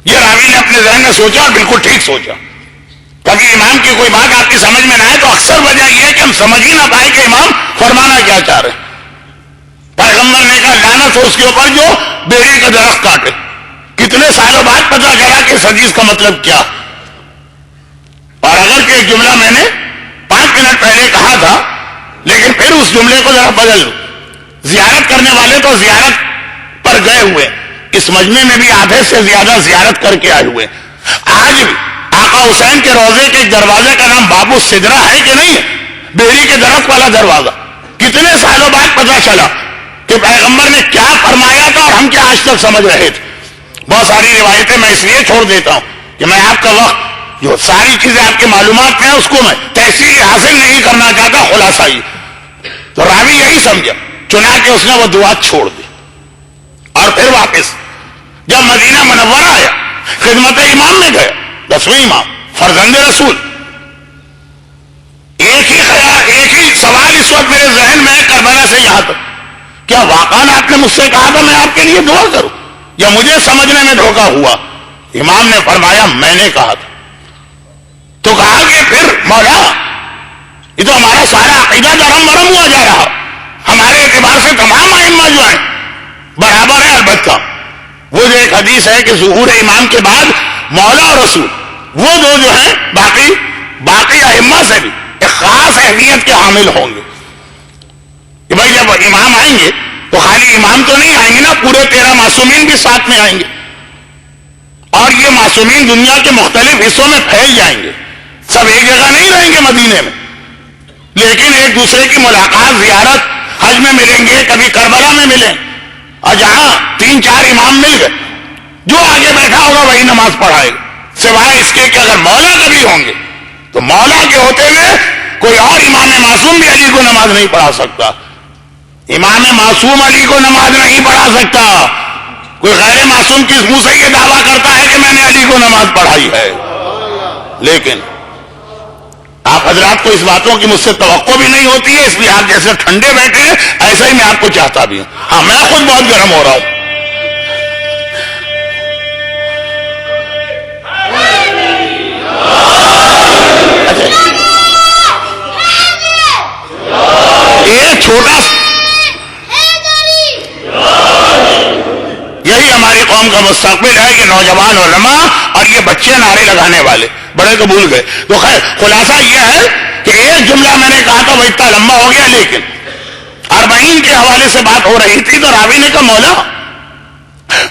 یہ راوی نے اپنے ذہن میں سوچا اور بالکل ٹھیک سوچا، کبھی امام کی کوئی بات آپ کی سمجھ میں نہ آئے تو اکثر وجہ یہ ہے کہ ہم سمجھ ہی نہ پائے کہ امام فرمانا کیا چاہ رہے ہیں۔ پیغمبر نے کہا لعنت ہو اس کے اوپر جو بیری کا درخت کاٹے۔ کتنے سالوں بعد پتہ چلا کہ اس حدیث کا مطلب کیا، اور اگر کہ ایک جملہ میں نے 5 منٹ پہلے کہا تھا، لیکن پھر اس جملے کو ذرا بدل لوں۔ زیارت کرنے والے تو زیارت پر گئے ہوئے، اس مجمع میں بھی آدھے سے زیادہ زیارت کر کے آئے ہوئے۔ آج بھی آقا حسین کے روضے کے دروازے کا نام باب السدرہ ہے کہ نہیں ہے؟ بیری کے درخت والا دروازہ۔ کتنے سالوں بعد پتہ چلا کہ پیغمبر نے کیا فرمایا تھا اور ہم کیا آج تک سمجھ رہے تھے۔ بہت ساری روایتیں میں اس لیے چھوڑ دیتا ہوں کہ میں آپ کا وقت، جو ساری چیزیں آپ کے معلومات میں ہیں اس کو میں تحصیل حاصل نہیں کرنا چاہتا، خلاصہ ہی۔ تو راوی یہی سمجھا، چنانچہ اس نے وہ دعا چھوڑ دی اور پھر واپس جب مدینہ منورہ آیا، خدمت امام میں گئے، 10ویں امام، فرزند رسول۔ ایک ہی سوال اس وقت میرے ذہن میں ہے کربلا سے یہاں تک، کیا واقعا آپ نے مجھ سے کہا تھا میں آپ کے لیے دعا کروں، یا مجھے سمجھنے میں دھوکہ ہوا؟ امام نے فرمایا میں نے کہا تھا۔ تو کہا کہ پھر مولا یہ تو ہمارا سارا عقیدہ درم برم ہوا جا رہا، ہمارے اعتبار سے تمام ائمہ جو ہیں برابر ہے، البتہ وہ جو ایک حدیث ہے کہ ظہور امام کے بعد مولا اور رسول، وہ دو جو ہیں باقی ائمہ سے بھی ایک خاص اہمیت کے حامل ہوں گے، کہ بھائی جب امام آئیں گے تو خالی امام تو نہیں آئیں گے نا، پورے 13 معصومین بھی ساتھ میں آئیں گے، اور یہ معصومین دنیا کے مختلف حصوں میں پھیل جائیں گے، سب ایک جگہ نہیں رہیں گے مدینے میں، لیکن ایک دوسرے کی ملاقات، زیارت، حج میں ملیں گے، کبھی کربلا میں ملیں، اور جہاں 3-4 امام مل گئے، جو آگے بیٹھا ہوگا وہی نماز پڑھائے گا، سوائے اس کے کہ اگر مولا کبھی ہوں گے تو مولا کے ہوتے ہوئے کوئی اور امام معصوم بھی علی کو نماز نہیں پڑھا سکتا، امام معصوم علی کو نماز نہیں پڑھا سکتا۔ کوئی غیر معصوم کس منہ سے یہ دعویٰ کرتا ہے کہ میں نے علی کو نماز پڑھائی ہے؟ لیکن آپ حضرات کو اس باتوں کی مجھ سے توقع بھی نہیں ہوتی ہے، اس لیے آپ جیسے ٹھنڈے بیٹھے ہیں ایسا ہی میں آپ کو چاہتا بھی ہوں۔ ہاں میں خود بہت گرم ہو رہا ہوں۔ ایک چھوٹا، یہی ہماری قوم کا مستقبل ہے کہ نوجوان علماء اور یہ بچے نعرے لگانے والے بڑے کو بھول گئے۔ تو خیر خلاصہ یہ ہے کہ ایک جملہ میں نے کہا تھا وہ اتنا لمبا ہو گیا گیا. لیکن 40 کے حوالے سے بات ہو رہی تھی تو راوی نے کہا مولا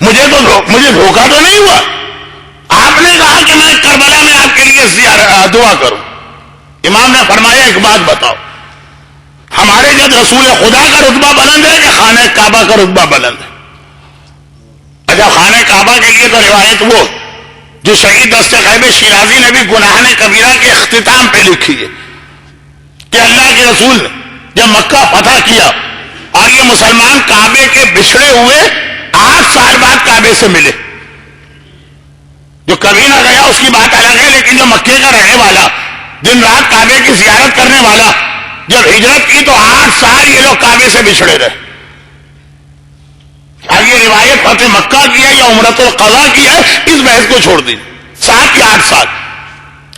مجھے دھوکہ تو نہیں ہوا, آپ نے کہا کہ میں کربلا میں آپ کے لیے دعا کروں. امام نے فرمایا ایک بات بتاؤ, ہمارے جب رسول خدا کا رتبہ بلند ہے کہ خانہ کعبہ کا رتبہ بلند ہے؟ اچھا, خانہ کعبہ کے لیے تو روایت وہ جو شہید دست غیب شیرازی نے بھی گناہ کبیرہ کے اختتام پہ لکھی ہے کہ اللہ کے رسول نے جب مکہ فتح کیا اور یہ مسلمان کعبے کے بچھڑے ہوئے 8 سال بعد کعبے سے ملے. جو کبھی نہ گیا اس کی بات الگ ہے, لیکن جو مکے کا رہنے والا دن رات کعبے کی زیارت کرنے والا جب ہجرت کی تو 8 سال یہ لوگ کعبے سے بچھڑے رہے. یہ روایت فتح مکہ کی ہے یا عمرۃ القضا کی ہے, اس بحث کو چھوڑ دی. 7 یا 8 سال,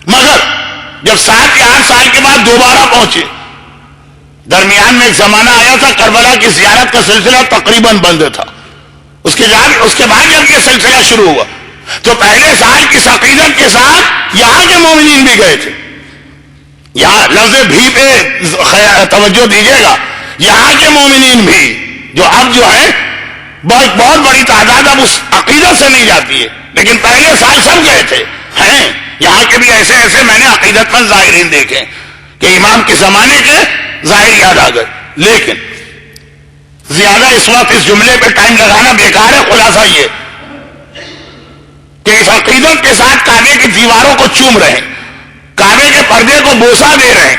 مگر جب 7 یا 8 سال کے بعد دوبارہ پہنچے, درمیان میں ایک زمانہ آیا تھا کربلا کی زیارت کا سلسلہ تقریباً بند تھا. اس کے بعد جب یہ سلسلہ شروع ہوا تو پہلے سال کی عقیدت کے ساتھ یہاں کے مومنین بھی گئے تھے. یہاں لفظ بھی پہ توجہ دیجیے گا, یہاں کے مومنین بھی جو اب جو ہے بہت بڑی تعداد اب اس عقیدت سے نہیں جاتی ہے, لیکن پہلے سال سب گئے تھے. ہیں یہاں کے بھی ایسے میں نے عقیدت مند ظاہرین دیکھے کہ امام کے زمانے کے ظاہر یاد آ گئے. لیکن زیادہ اس وقت اس جملے پہ ٹائم لگانا بیکار ہے. خلاصہ یہ کہ اس عقیدت کے ساتھ کعبے کی دیواروں کو چوم رہے ہیں, کعبے کے پردے کو بوسہ دے رہے ہیں,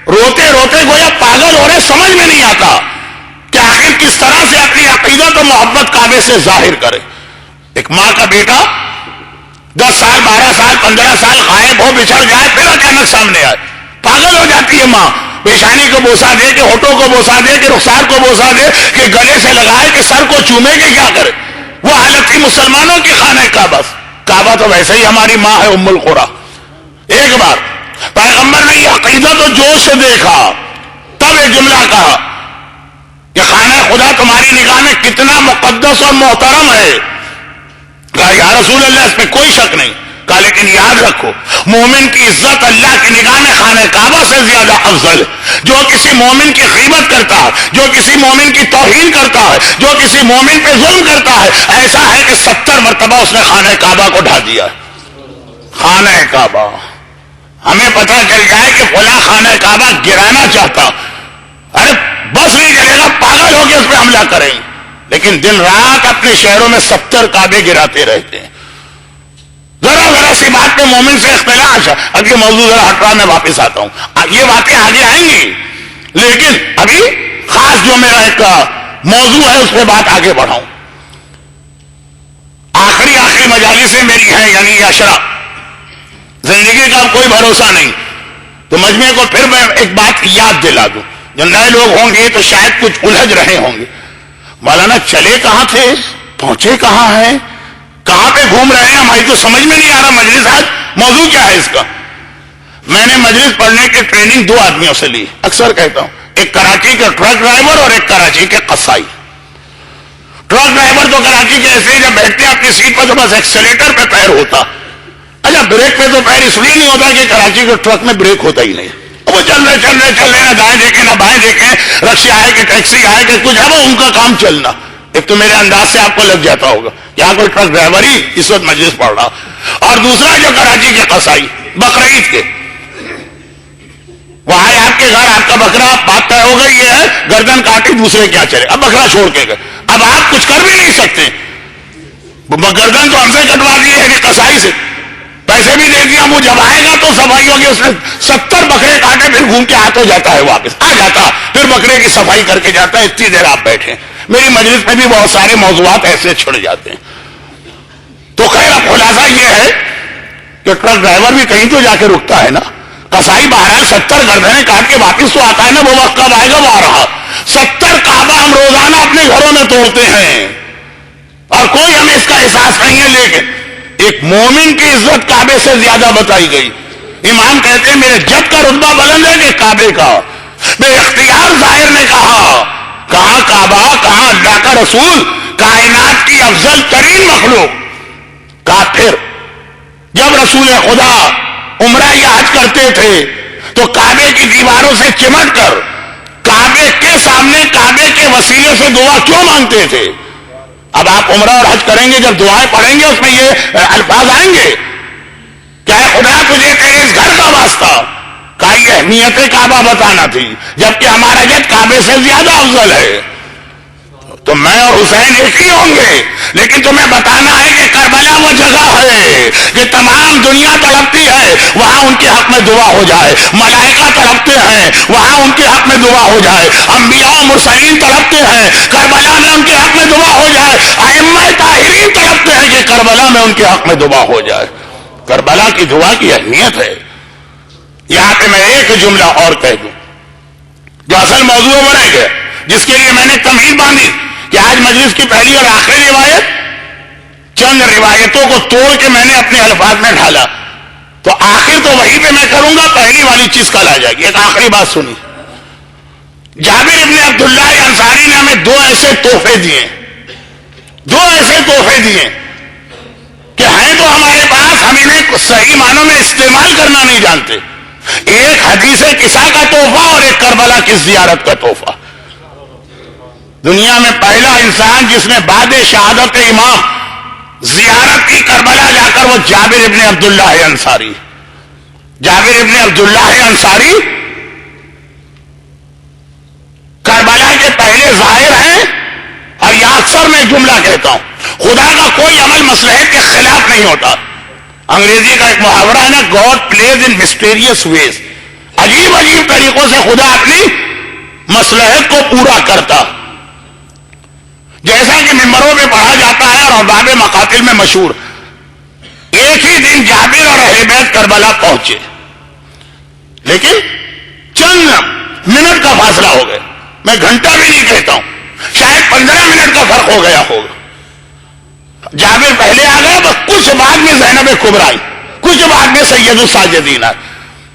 روتے روتے گویا پاگل ہو رہے, سمجھ میں نہیں آتا کہ آخر کس طرح سے اپنی عقیدت و محبت کعبے سے ظاہر کرے. ایک ماں کا بیٹا 10 سال 12 سال 15 سال غائب ہو, بچھڑ جائے, پھر اچانک سامنے آئے, پاگل ہو جاتی ہے ماں. پیشانی کو بوسہ دے کہ ہونٹوں کو بوسہ دے کہ رخسار کو بوسہ دے کہ گلے سے لگائے کہ سر کو چومے کہ کیا کرے. وہ حالت تھی مسلمانوں کی خانہ کعبہ. کعبہ تو ویسے ہی ہماری ماں ہے ام القری. ایک بار پیغمبر نے یہ عقیدت و جوش سے دیکھا, تب ایک جملہ کہا کہ خانہ خدا تمہاری نگاہ میں کتنا مقدس اور محترم ہے. کہا یا رسول اللہ اس میں کوئی شک نہیں. کہا لیکن یاد رکھو مومن کی عزت اللہ کی نگاہ میں خانہ کعبہ سے زیادہ افضل ہے. جو کسی مومن کی غیبت کرتا ہے, جو کسی مومن کی توہین کرتا ہے, جو کسی مومن پہ ظلم کرتا ہے, ایسا ہے کہ 70 مرتبہ اس نے خانہ کعبہ کو ڈھا دیا. خانہ کعبہ ہمیں پتہ چل جائے کہ فلاں خانہ کعبہ گرانا چاہتا, ارے بس نہیں چلے گا, پاگل ہو کے اس پہ حملہ کریں. لیکن دن رات اپنے شہروں میں 70 کعبے گراتے رہتے ہیں. ذرا سی بات پہ مومن سے اختلاف. اب یہ موضوع ذرا ہٹ رہا, میں واپس آتا ہوں, یہ باتیں آگے آئیں گی, لیکن ابھی خاص جو میرا ایک موضوع ہے اس پہ بات آگے بڑھاؤں. آخری مجالسیں میری ہیں, یعنی عشرہ, زندگی کا کوئی بھروسہ نہیں, تو مجمع کو پھر میں ایک بات یاد دلا دوں. جو نئے لوگ ہوں گے تو شاید کچھ الجھ رہے ہوں گے, مولانا چلے کہاں تھے, پہنچے کہاں ہیں, کہاں پہ گھوم رہے ہیں, ہماری تو سمجھ میں نہیں آ رہا مجلس آج موضوع کیا ہے اس کا. میں نے مجلس پڑھنے کی ٹریننگ 2 آدمیوں سے لی. اکثر کہتا ہوں, ایک کراچی کے ٹرک ڈرائیور اور ایک کراچی کے قصائی. ٹرک ڈرائیور تو کراچی کے ایسے جب بیٹھتے ہیں اپنی سیٹ پر تو بس ایکسیلیٹر پہ پیر ہوتا, اچھا بریک پہ تو پیر اس لیے نہیں ہوتا کہ کراچی کے ٹرک میں بریک ہوتا ہی نہیں. وہ چل رہے نہ دائیں دیکھیں نہ بائیں دیکھیں, رکشے آئے کہ ٹیکسی آئے کہ کچھ ہے, وہ ان کا کام چلنا. ایک تو میرے انداز سے آپ کو لگ جاتا ہوگا یہاں کوئی ٹرک ڈرائیور ہی اس وقت مجلس پڑھ رہا, اور دوسرا جو کراچی کے قصائی بقرعید کے, وہاں آپ کے گھر آپ کا بکرا, بات طے ہو گئی ہے, گردن کاٹی دوسرے کیا چلے, اب بکرا چھوڑ کے گئے, اب آپ کچھ کر بھی نہیں سکتے. گردن تو ہم سے کٹوا دی ہے کہ قصائی سے, پیسے بھی دے دیا, وہ جب آئے گا تو صفائی ہوگی. اس نے 70 بکرے کاٹے, پھر گھوم کے ہاتھوں جاتا ہے, واپس آ جاتا, پھر بکرے کی صفائی کر کے جاتا ہے. اتنی دیر آپ بیٹھے, میری مجلس میں بھی بہت سارے موضوعات ایسے چھڑ جاتے ہیں. تو خیر خلاصہ یہ ہے کہ ٹرک ڈرائیور بھی کہیں تو جا کے رکتا ہے نا, قصائی بہرحال 70 گردنیں کاٹ کے واپس تو آتا ہے نا, وہ وقت کب آئے گا وہ آ رہا. 70 کعبہ ہم روزانہ اپنے گھروں میں توڑتے ہیں اور کوئی ہمیں اس کا احساس نہیں ہے. لیکن ایک مومن کی عزت کعبے سے زیادہ بتائی گئی. امام کہتے ہیں میرے جد کا رتبہ بلند ہے کہ کعبے کا. بے اختیار ظاہر نے کہا, کہاں کعبہ, کہاں اللہ کا رسول, کائنات کی افضل ترین مخلوق. کہا پھر جب رسول خدا عمرہ یا حج کرتے تھے تو کعبے کی دیواروں سے چمٹ کر کعبے کے سامنے کعبے کے وسیلے سے دعا کیوں مانگتے تھے؟ اب آپ عمرہ اور حج کریں گے، جب دعائیں پڑھیں گے اس میں یہ الفاظ آئیں گے، کیا خدا تجھے تیرے اس گھر کا واسطہ کا یہ اہمیت کعبہ بتانا تھی، جبکہ ہمارا جد کعبے سے زیادہ افضل ہے، تو میں اور حسین ایک ہی ہوں گے، لیکن تمہیں بتانا ہے کہ کربلا وہ جگہ ہے کہ تمام دنیا تڑپتی ہے، وہاں ان کے حق میں دعا ہو جائے، ملائکہ تڑپتے ہیں وہاں ان کے حق میں دعا ہو جائے، انبیاء و مرسلین تڑپتے ہیں کربلا میں ان کے حق میں دعا ہو جائے، ائمہ طاہرین تڑپتے ہیں کہ کربلا میں ان کے حق میں دعا ہو جائے۔ کربلا کی دعا کی اہمیت ہے۔ یہاں پہ میں ایک جملہ اور کہہ دوں جو اصل موضوع وہ رہ گیا، جس کے لیے میں نے تمہید باندھی کہ آج مجلس کی پہلی اور آخری روایت، چند روایتوں کو توڑ کے میں نے اپنے الفاظ میں ڈھالا، تو آخر تو وہی پہ میں کروں گا، پہلی والی چیز کل آ جائے گی۔ ایک آخری بات سنی، جابر ابن عبداللہ انصاری نے ہمیں دو ایسے تحفے دیے کہ ہیں تو ہمارے پاس، ہم انہیں صحیح معنوں میں استعمال کرنا نہیں جانتے۔ ایک حدیث قصہ کا تحفہ اور ایک کربلا کی زیارت کا تحفہ۔ دنیا میں پہلا انسان جس نے بعد شہادت امام زیارت کی کربلا جا کر، وہ جابر ابن عبداللہ انصاری۔ جابر ابن عبداللہ انصاری کربلا کے پہلے ظاہر ہیں، اور یہ اکثر میں جملہ کہتا ہوں، خدا کا کوئی عمل مصلحت کے خلاف نہیں ہوتا۔ انگریزی کا ایک محاورہ ہے نا، گاڈ پلیز ان مسٹیریس ویز، عجیب عجیب طریقوں سے خدا اپنی مصلحت کو پورا کرتا، جیسا کہ ممبروں پہ پڑھا جاتا ہے اور ابواب مقاتل میں مشہور۔ ایک ہی دن جابر اور اہل بیت کربلا پہنچے، لیکن چند منٹ کا فاصلہ ہو گیا، میں گھنٹہ بھی نہیں کہتا ہوں، شاید 15 منٹ کا فرق ہو گیا ہوگا۔ جابر پہلے آ گئے، بس کچھ بعد میں زینب کبریٰ آئی، کچھ بعد میں سید الساجدین آئی۔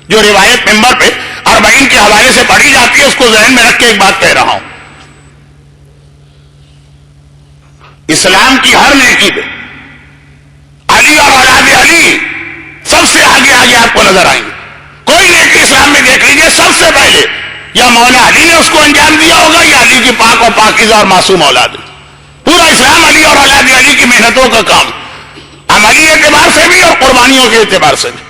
جو روایت ممبر پہ 40 کے حوالے سے پڑھی جاتی ہے، اس کو ذہن میں رکھ کے ایک بات کہہ رہا ہوں، اسلام کی ہر نیکی پہ علی اور اولاد علی سب سے آگے آگے آپ کو نظر آئیں گے۔ کوئی نیکی اسلام میں دیکھ لیجیے، سب سے پہلے یا مولا علی نے اس کو انجام دیا ہوگا یا علی کی پاک اور پاکیزہ اور معصوم اولاد ہے۔ پورا اسلام علی اور اولاد علی کی محنتوں کا کام، عملی اعتبار سے بھی اور قربانیوں کے اعتبار سے بھی۔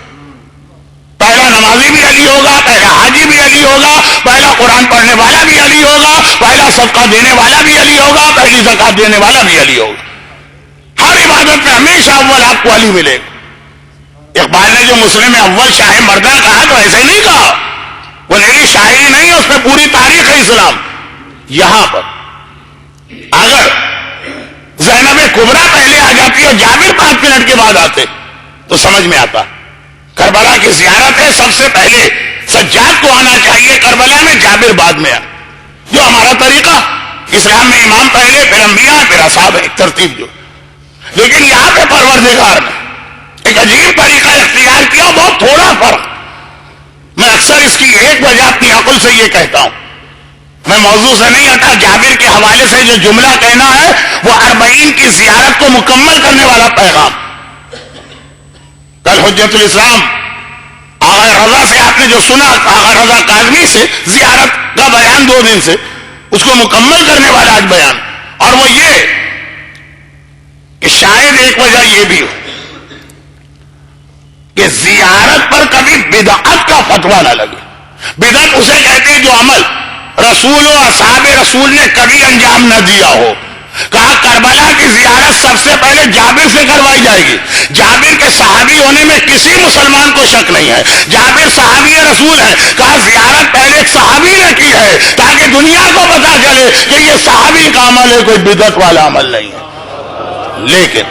پہلا نمازی بھی علی ہوگا، پہلا حاجی بھی علی ہوگا، پہلا قرآن پڑھنے والا بھی علی ہوگا، پہلا صدقہ دینے والا بھی علی ہوگا، پہلی زکات دینے والا بھی علی ہوگا۔ ہر عبادت میں ہمیشہ اول آپ کو علی ملے گا۔ اقبال نے جو مسلم میں اول شاہ مردہ کہا تو ایسے نہیں کہا، وہ میری شاعری نہیں ہے، اس میں پوری تاریخ ہے اسلام۔ یہاں پر اگر زینب کبریٰ پہلے آ جاتی اور جابر 5 منٹ کے بعد آتے تو سمجھ میں آتا۔ کربلا کی زیارت ہے، سب سے پہلے سجاد کو آنا چاہیے کربلا میں، جابر بعد میں آنا، جو ہمارا طریقہ اسلام میں امام پہلے، پھر انبیاء، پھر اصحاب، ایک ترتیب جو۔ لیکن یہاں پہ پروردگار نے ایک عجیب طریقہ اختیار کیا، بہت تھوڑا فرق۔ میں اکثر اس کی ایک وجہ اپنی عقل سے یہ کہتا ہوں، میں موضوع سے نہیں ہٹا، جابر کے حوالے سے جو جملہ کہنا ہے وہ 40 کی زیارت کو مکمل کرنے والا پیغام۔ کل حجت الاسلام آغا رضا سے آپ نے جو سنا، آغا رضا کاظمی سے زیارت کا بیان 2 دن سے، اس کو مکمل کرنے والا آج بیان، اور وہ یہ کہ شاید ایک وجہ یہ بھی ہو کہ زیارت پر کبھی بدعت کا فتویٰ نہ لگے۔ بدعت اسے کہتے ہیں جو عمل رسول و اصحاب رسول نے کبھی انجام نہ دیا ہو۔ کہا کربلا کی زیارت سب سے پہلے جابر سے کروائی جائے گی، جابر کے صحابی ہونے میں کسی مسلمان کو شک نہیں ہے، جابر صحابی رسول ہے۔ کہا زیارت پہلے ایک صحابی نے کی ہے تاکہ دنیا کو پتا چلے کہ یہ صحابی کا عمل ہے، کوئی بدعت والا عمل نہیں ہے۔ لیکن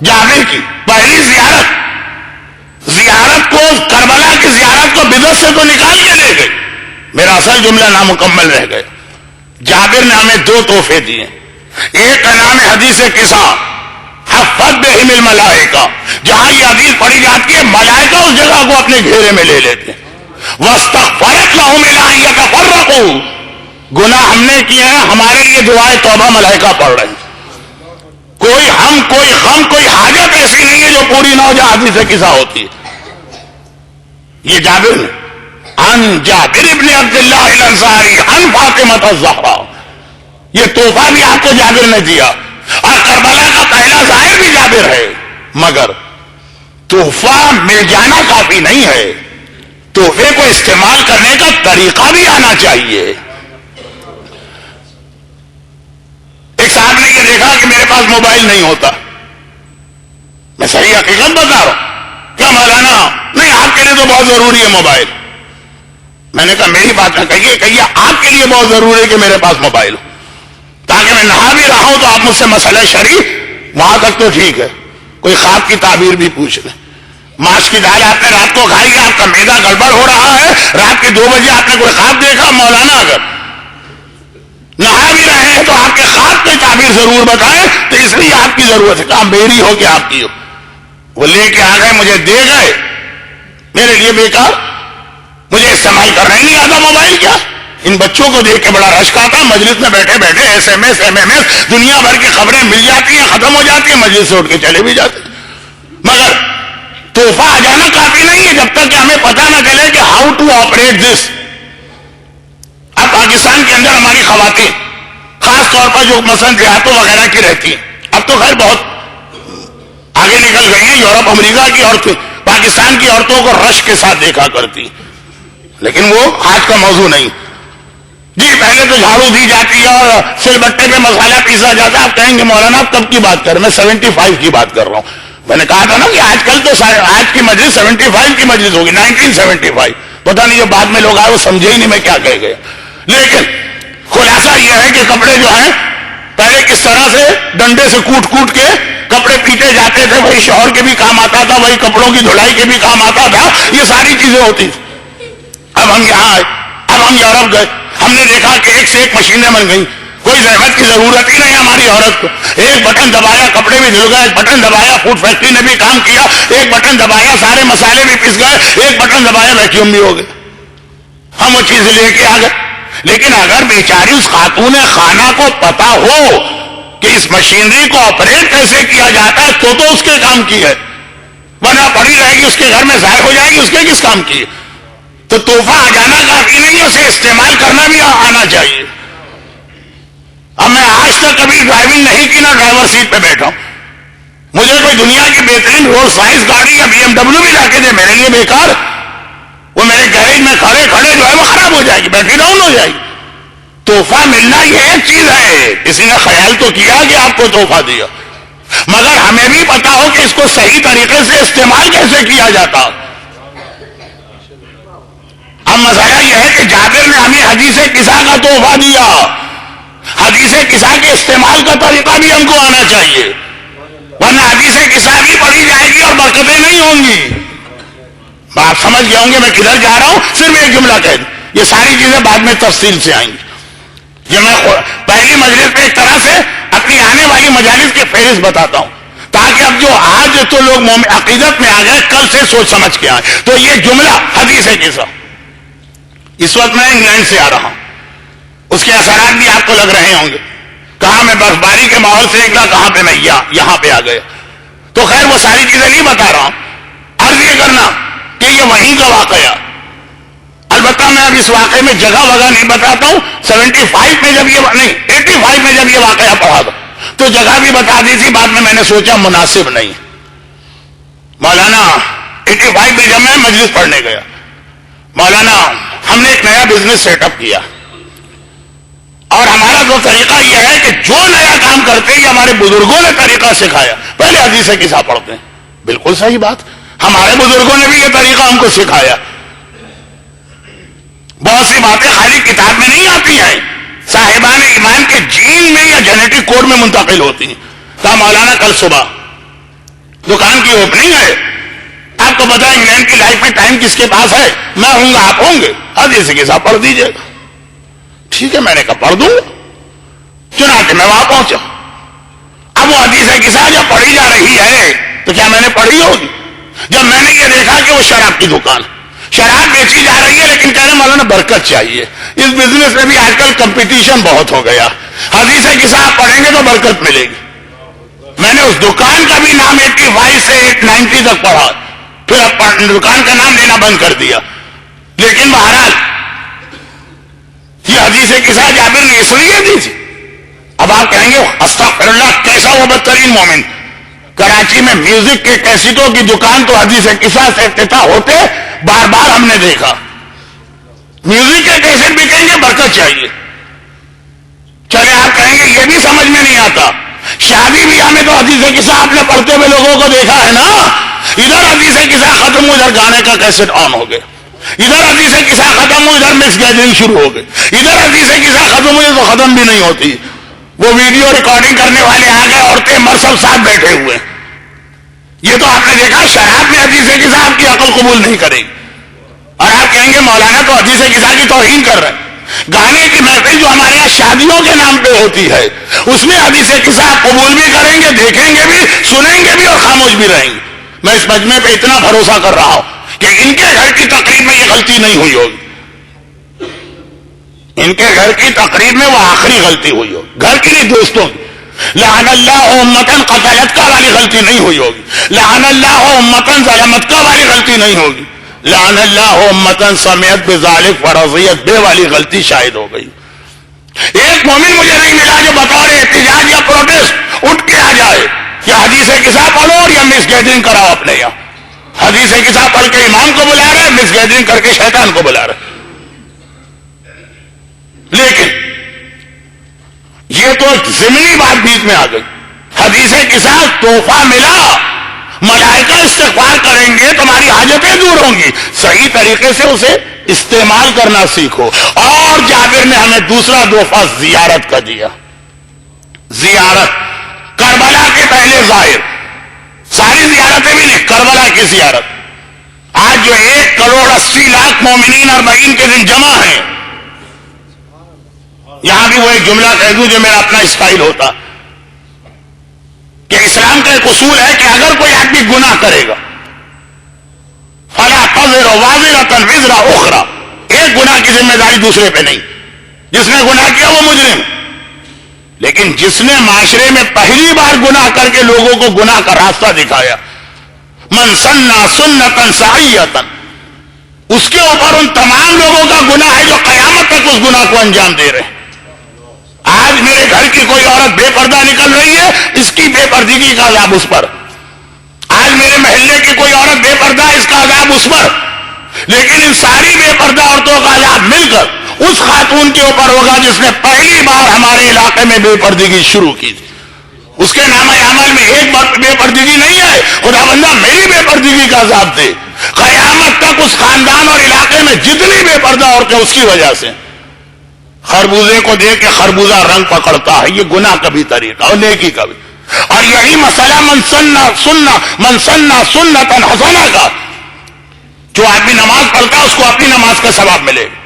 جابر کی پہلی زیارت کو، کربلا کی زیارت کو بدعت سے تو نکال کے لے گئی، میرا اصل جملہ نامکمل رہ گیا۔ جابر نے ہمیں 2 تحفے دیے، ایک کا نام ہے حدیث قصہ، حفت بہم الملائکہ، جہاں یہ حدیث پڑھی جاتی ہے ملائکہ اس جگہ کو اپنے گھیرے میں لے لیتے ہیں۔ واستغفرت لهم الا ان يتفرقوا، گناہ ہم نے کیے ہیں، ہمارے لیے دعائے توبہ ملائکہ پڑھ رہے ہیں۔ کوئی ہم، کوئی غم، کوئی حاجت ایسی نہیں ہے جو پوری نہ ہو جائے حدیث قصہ ہوتی ہے۔ یہ جابر نے عن عن جابر ابن عبداللہ الانصاری عن فاطمہ الزہرا. یہ تحفہ بھی آپ کو جابر نے دیا اور کربلا کا پہلا ظاہر بھی جابر ہے. مگر تحفہ مل جانا کافی نہیں ہے، تحفے کو استعمال کرنے کا طریقہ بھی آنا چاہیے. ایک صاحب نے یہ دیکھا کہ میرے پاس موبائل نہیں ہوتا. میں صحیح حقیقت بتا رہا ہوں. کیا مولانا؟ نہیں، آپ کے لیے تو بہت ضروری ہے موبائل. میں نے کہا میری بات نہ کہیے آپ کے لیے بہت ضروری ہے کہ میرے پاس موبائل ہو، تاکہ میں نہا بھی رہا ہوں تو آپ مجھ سے مسئلہ شریف وہاں تک تو ٹھیک ہے، کوئی خواب کی تعبیر بھی پوچھ لیں. ماش کی دال آپ نے رات کو کھائی ہے، آپ کا معدہ گڑبڑ ہو رہا ہے، رات کے 2 بجے آپ نے کوئی خواب دیکھا. مولانا اگر نہا بھی رہے ہیں تو آپ کے خواب کی تعبیر ضرور بتائیں، تو اس لیے آپ کی ضرورت ہے. کہا میری ہو کہ آپ کی ہو. وہ لے کے آ گئے، مجھے دے گئے. میرے لیے بیکار، مجھے استعمال کرنا ہی نہیں آتا موبائل. کیا ان بچوں کو دیکھ کے بڑا رشک آتا، مجلس میں بیٹھے بیٹھے SMS MMS دنیا بھر کی خبریں مل جاتی ہیں، ختم ہو جاتی ہیں، مجلس سے اٹھ کے چلے بھی جاتے. مگر تحفہ آ جانا کافی نہیں ہے جب تک کہ ہمیں پتہ نہ چلے کہ ہاؤ ٹو آپریٹ دس. اب پاکستان کے اندر ہماری خواتین خاص طور پر جو مثلا دیہاتوں وغیرہ کی رہتی ہیں، اب تو خیر بہت آگے نکل گئی ہیں. یورپ امریکہ کی عورتیں پاکستان کی عورتوں کو رشک کے ساتھ دیکھا کرتی، لیکن وہ آج کا موضوع نہیں. جی پہلے تو جھاڑو دی جاتی ہے اور سل بٹے پہ مسالہ پیسا جاتا ہے. آپ کہیں گے مولانا آپ کب کی بات کر رہے ہیں؟ میں 75 کی بات کر رہا ہوں. میں نے کہا تھا نا کہ آج کل تو آج کی مجلس 75 کی مجلس ہوگی، 1975. پتہ نہیں جو بعد میں لوگ آئے وہ سمجھے ہی نہیں میں کیا کہہ گیا. لیکن خلاصہ یہ ہے کہ کپڑے جو ہیں پہلے کس طرح سے ڈنڈے سے کوٹ کوٹ کے کپڑے پیٹے جاتے تھے، وہی شوہر کے بھی کام آتا تھا، وہی کپڑوں کی دھلائی کے بھی کام آتا تھا. یہ ساری چیزیں ہوتی تھی. اب ہم یہاں آئے، اب ہم یورپ گئے، ہم نے دیکھا کہ ایک سے ایک مشینیں بن گئی. کوئی زحمت کی ضرورت ہی نہیں ہماری عورت کو. ایک بٹن دبایا کپڑے بھی دھل گئے، ایک بٹن دبایا فوڈ فیکٹری نے بھی کام کیا، ایک بٹن دبایا سارے مسالے بھی پس گئے، ایک بٹن دبایا ویکیوم بھی ہو گئے. ہم وہ چیزیں لے کے آ گئے. لیکن اگر بیچاری اس خاتون خانہ کو پتا ہو کہ اس مشینری کو آپریٹ کیسے کیا جاتا ہے تو اس کے کام کی ہے، ورنہ پڑی رہے گی اس کے گھر میں ضائع ہو جائے گی، اس کے کس کام کی ہے. تو تحفہ آ جانا کافی نہیں، اسے استعمال کرنا بھی آنا چاہیے. اب میں آج تک کبھی ڈرائیونگ نہیں کی، نہ ڈرائیور سیٹ پہ بیٹھا ہوں. مجھے کوئی دنیا کی بہترین رولز رائس گاڑی یا BMW بھی لا کے دے، میرے لیے بیکار. وہ میرے گیریج میں کھڑے جو ہے وہ خراب ہو جائے گی، بیٹری ڈاؤن ہو جائے گی. تحفہ ملنا یہ ایک چیز ہے، کسی نے خیال تو کیا کہ آپ کو تحفہ دیا، مگر ہمیں بھی پتا ہو کہ اس کو صحیح طریقے سے استعمال کیسے کیا جاتا. اب مسئلہ یہ ہے کہ جابر نے ہمیں حدیث قصہ کا تحفہ دیا. حدیث قصہ کے استعمال کا طریقہ بھی ہم کو آنا چاہیے، ورنہ حدیث قصہ بھی پڑھی جائے گی اور برکتیں نہیں ہوں گی. آپ سمجھ گئے ہوں گے میں کدھر جا رہا ہوں. صرف ایک جملہ کہہ دوں، یہ ساری چیزیں بعد میں تفصیل سے آئیں گی. یہ میں پہلی مجلس میں ایک طرح سے اپنی آنے والی مجالس کی فہرست بتاتا ہوں، تاکہ اب جو آج تو لوگ عقیدت میں آ گئے کل سے سوچ سمجھ کے آئیں. تو یہ جملہ حدیث قصہ، اس وقت میں انگلینڈ سے آ رہا ہوں، اس کے اثرات بھی آپ کو لگ رہے ہوں گے. کہاں میں برف باری کے ماحول سے نکلا، کہاں پہ میں یہاں پہ آ گیا. تو خیر وہ ساری چیزیں نہیں بتا رہا ہوں، عرض یہ کرنا کہ یہ وہیں کا واقعہ. البتہ میں اب اس واقعے میں جگہ وگہ نہیں بتاتا ہوں. 75 میں جب یہ نہیں 85 میں جب یہ واقعہ پڑھا تھا تو جگہ بھی بتا دی تھی، بعد میں نے سوچا مناسب نہیں. مولانا 85 میں جب میں مجلس پڑھنے گیا، مولانا ہم نے ایک نیا بزنس سیٹ اپ کیا، اور ہمارا جو طریقہ یہ ہے کہ جو نیا کام کرتے ہیں ہمارے بزرگوں نے طریقہ سکھایا. پہلے حدیث قصہ پڑھتے ہیں، بالکل صحیح بات، ہمارے بزرگوں نے بھی یہ طریقہ ہم کو سکھایا. بہت سی باتیں خالی کتاب میں نہیں آتی ہیں، صاحبان ایمان کے جین میں یا جینیٹک کوڈ میں منتقل ہوتی ہیں. کہا مولانا کل صبح دکان کی اوپننگ ہے، آپ کو پتا ہے انگلینڈ کی لائف میں ٹائم کس کے پاس ہے، میں ہوں گا آپ ہوں گے، حدیث قصہ پڑھ دیجیے گا. ٹھیک ہے، میں نے کہا پڑھ دوں گا. چنانچہ میں وہاں پہنچا. اب وہ حدیث قصہ جب پڑھی جا رہی ہے تو کیا میں نے پڑھی ہوگی؟ جب میں نے یہ دیکھا کہ وہ شراب کی دکان، شراب بیچی جا رہی ہے، لیکن کہہ رہے مولانا برکت چاہیے. اس بزنس میں بھی آج کل کمپٹیشن بہت ہو گیا، حدیث قصہ آپ پڑھیں گے تو برکت ملے گی. میں نے اس دکان کا بھی نام 85 سے 90 تک پڑھا، پھر اب دکان کا نام لینا بند کر دیا. لیکن بہرحال اس لیے دی تھی. اب آپ کہیں گے استغفر اللہ کیسا وہ بدترین مومن. کراچی میں میوزک کے کیسٹوں کی دکان تو حدیث قصہ سے افتتاح ہوتے بار بار ہم نے دیکھا. میوزک کے کیسٹ بھی کہیں گے برکت چاہیے. چلے آپ کہیں گے یہ بھی سمجھ میں نہیں آتا. شادی بیاہ میں تو حدیث قصہ آپ نے پڑھتے ہوئے لوگوں کو دیکھا ہے نا. ادھر حدیث قصہ ختم ہو ادھر گانے کا کیسٹ آن ہو گئے. ادھر حدیث قصہ ختم ہو ادھر مس گیدرنگ شروع ہو گئی. ادھر حدیث قصہ ختم ہوئی تو ختم بھی نہیں ہوتی. وہ ویڈیو ریکارڈنگ کرنے والے آ گئے, عورتیں مرسب ساتھ بیٹھے ہوئے. یہ تو آپ نے دیکھا شراب میں حدیث قصہ آپ کی عقل قبول نہیں کرے گی. اور آپ کہیں گے مولانا تو حدیث قصہ کی توہین کر رہے ہیں. گانے کی محفل جو ہمارے یہاں شادیوں کے نام پہ ہوتی ہے اس میں حدیث قصہ آپ قبول بھی کریں گے, دیکھیں گے بھی, سنیں گے بھی اور خاموش بھی رہیں گے. میں اس مجمع پہ اتنا بھروسہ کر رہا ہوں کہ ان کے گھر کی تقریب میں یہ غلطی نہیں ہوئی ہوگی. ان کے گھر کی تقریب میں وہ آخری غلطی ہوئی ہوگی, گھر کی نہیں دوستوں کی. لعن اللہ امتن قتلت کا والی غلطی نہیں ہوئی ہوگی. لعن اللہ امتن ظلمت کا والی غلطی نہیں ہوگی. لعن اللہ امتن سمیت بذالک فرضیت بے والی غلطی شاید ہو گئی. ایک مومن مجھے نہیں ملا جو بطور احتجاج یا پروٹیسٹ اٹھ کے آ جائے کہ حدیث قصہ پڑھو اور یا مس گیدرنگ کراؤ اپنے یہاں. حدیث قصہ پڑھ کے امام کو بلا رہے, مس گیدرنگ کر کے شیطان کو بلا رہے. لیکن یہ تو ایک ضمنی بات بیچ میں آ گئی. حدیث قصہ تحفہ ملا, ملائکہ استغفار کریں گے, تمہاری حاجتیں دور ہوں گی. صحیح طریقے سے اسے استعمال کرنا سیکھو. اور جابر نے ہمیں دوسرا تحفہ زیارت کا دیا. زیارت کربلا کے پہلے ظاہر, ساری زیارتیں بھی نہیں, کربلا کی زیارت. آج جو 1,80,00,000 مومنین اربعین کے دن جمع ہیں, یہاں بھی وہ ایک جملہ کہہ دوں جو میرا اپنا اسٹائل ہوتا کہ اسلام کا ایک اصول ہے کہ اگر کوئی آدمی گناہ کرے گا فلا تزر وازرۃ وزر اخرى, ایک گناہ کی ذمہ داری دوسرے پہ نہیں. جس نے گناہ کیا وہ مجرم, لیکن جس نے معاشرے میں پہلی بار گناہ کر کے لوگوں کو گناہ کا راستہ دکھایا, من سنّ سنۃ سعیۃ, اس کے اوپر ان تمام لوگوں کا گناہ ہے جو قیامت تک اس گناہ کو انجام دے رہے ہیں. آج میرے گھر کی کوئی عورت بے پردہ نکل رہی ہے, اس کی بے پردگی کا عذاب اس پر. آج میرے محلے کی کوئی عورت بے پردہ, اس کا عذاب اس پر. لیکن ان ساری بے پردہ عورتوں کا عذاب مل کر اس خاتون کے اوپر ہوگا جس نے پہلی بار ہمارے علاقے میں بے پردگی شروع کی تھی. اس کے نام عمل میں ایک بار بے پردگی نہیں ہے, خدا بندہ میری بے پردگی کا عذاب دے. قیامت تک اس خاندان اور علاقے میں جتنی بے پردہ عورتیں اس کی وجہ سے. خربوزے کو دیکھ کے خربوزہ رنگ پکڑتا ہے, یہ گناہ کا بھی طریقہ اور نیکی کا بھی. اور یہی مسئلہ من سنّ سنۃ حسنہ کا, جو آدمی نماز پڑھتا ہے اس کو اپنی نماز کا ثواب ملے گا,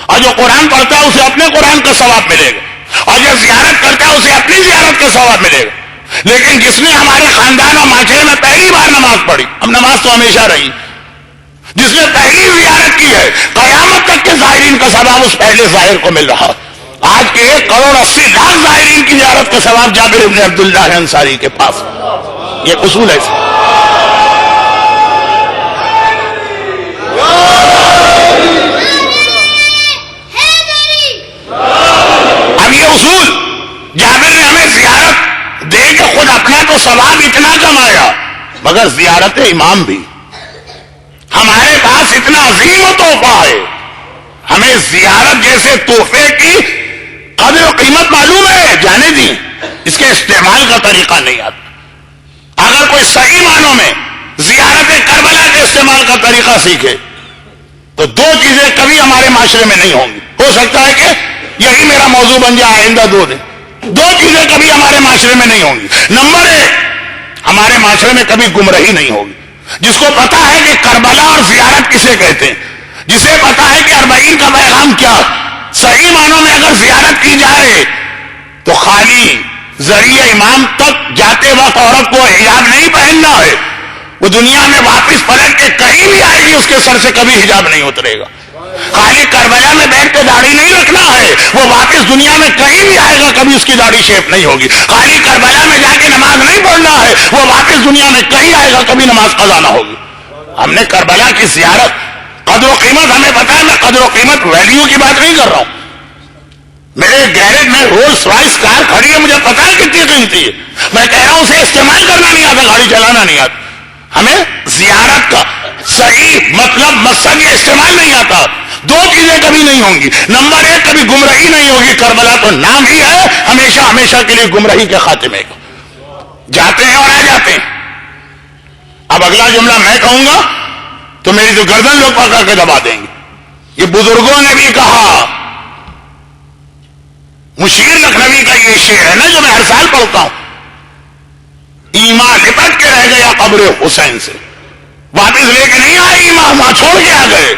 اور جو قرآن پڑھتا ہے اسے اپنے قرآن کا ثواب ملے گا, اور جو زیارت کرتا ہے اسے اپنی زیارت کا ثواب ملے گا. لیکن جس نے ہمارے خاندان اور معاشرے میں پہلی بار نماز پڑھی, اب نماز تو ہمیشہ رہی, جس نے پہلی زیارت کی ہے, قیامت تک کے زائرین کا ثواب اس پہلے ظاہر کو مل رہا. آج کے 1,80,00,000 زائرین کی زیارت کا ثواب جابر بن عبداللہ انصاری کے پاس. یہ اصول ہے. اب یہ اصول جابر نے ہمیں زیارت دے کے خود اپنا تو ثواب اتنا کمایا, مگر زیارت امام بھی ہمارے پاس اتنا عظیم و تحفہ ہے. ہمیں زیارت جیسے تحفے کی قدر و قیمت معلوم ہے, جانے دی, اس کے استعمال کا طریقہ نہیں آتا. اگر کوئی صحیح معنوں میں زیارت کربلا کے استعمال کا طریقہ سیکھے تو دو چیزیں کبھی ہمارے معاشرے میں نہیں ہوں گی. ہو سکتا ہے کہ یہی میرا موضوع بن جائے آئندہ 2 دن. دو چیزیں کبھی ہمارے معاشرے میں نہیں ہوں گی. نمبر 1, ہمارے معاشرے میں کبھی گمراہی نہیں ہوگی. جس کو پتا ہے کہ کربلا اور زیارت کسے کہتے ہیں, جسے پتا ہے کہ اربعین کا پیغام کیا, صحیح معنوں میں اگر زیارت کی جائے تو خالی ذریعہ امام تک جاتے وقت عورت کو حجاب نہیں پہننا ہے, وہ دنیا میں واپس پلٹ کے کہیں بھی آئے گی اس کے سر سے کبھی حجاب نہیں اترے گا. خالی کربلا میں بیٹھ کے داڑھی نہیں رکھنا ہے, وہ واپس دنیا میں کہیں بھی آئے گا کبھی اس کی داڑھی شیپ نہیں ہوگی. خالی کربلا میں جا کے نماز نہیں پڑھنا ہے, وہ واپس دنیا میں کہیں آئے گا کبھی نماز قضا نہ ہوگی. ہم نے کربلا کی زیارت, قدر و قیمت ہمیں پتا ہے. میں قدر و قیمت ویلیو کی بات نہیں کر رہا ہوں, میرے گیرج میں رولز رائس کار کھڑی ہے، مجھے پتا ہے کتنی قیمتی ہے، میں کہہ رہا ہوں اسے استعمال کرنا نہیں آتا، گاڑی چلانا نہیں آتا. ہمیں زیارت کا صحیح مطلب مقصد یہ استعمال نہیں آتا. دو چیزیں کبھی نہیں ہوں گی. نمبر ایک، کبھی گمراہی نہیں ہوگی. کربلا تو نام ہی ہے ہمیشہ ہمیشہ کے لیے گمراہی کے خاتمے کا. جاتے ہیں اور آ جاتے ہیں. اب اگلا جملہ میں کہوں گا تو میری تو گردن لوگ پکڑ کے دبا دیں گے. یہ بزرگوں نے بھی کہا. مشیر لکھنوی کا یہ شعر ہے نا جو میں ہر سال پڑھتا ہوں، ایمان لپٹ کے رہ گیا قبر حسین سے، واپس لے کے نہیں آئے ایمان، وہاں چھوڑ کے آ گئے.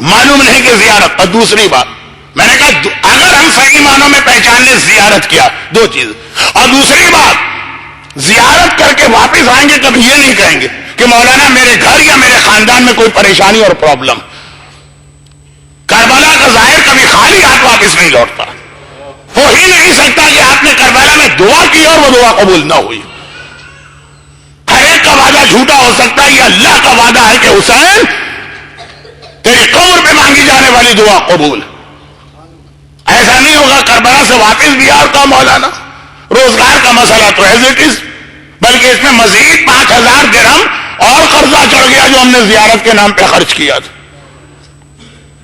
معلوم نہیں کہ زیارت. اور دوسری بات میں نے کہا اگر ہم صحیح معنوں میں پہچان لیں زیارت کیا، دو چیز. اور دوسری بات زیارت کر کے واپس آئیں گے کبھی یہ نہیں کہیں گے کہ مولانا میرے گھر یا میرے خاندان میں کوئی پریشانی اور پرابلم. کربلا کا ظاہر کبھی خالی ہاتھ واپس نہیں لوٹتا. ہو ہی نہیں سکتا کہ آپ نے کربلا میں دعا کی اور وہ دعا قبول نہ ہوئی. ہر ایک کا وعدہ جھوٹا ہو سکتا ہے. یہ اللہ کا وعدہ ہے کہ حسین تیری قبر پہ مانگی جانے والی دعا قبول. ایسا نہیں ہوگا کربلا سے واپس بھی اور کہا مولانا روزگار کا مسئلہ تو ایز اٹ از، بلکہ اس میں مزید 5000 درہم اور قرضہ چڑھ گیا جو ہم نے زیارت کے نام پہ خرچ کیا تھا.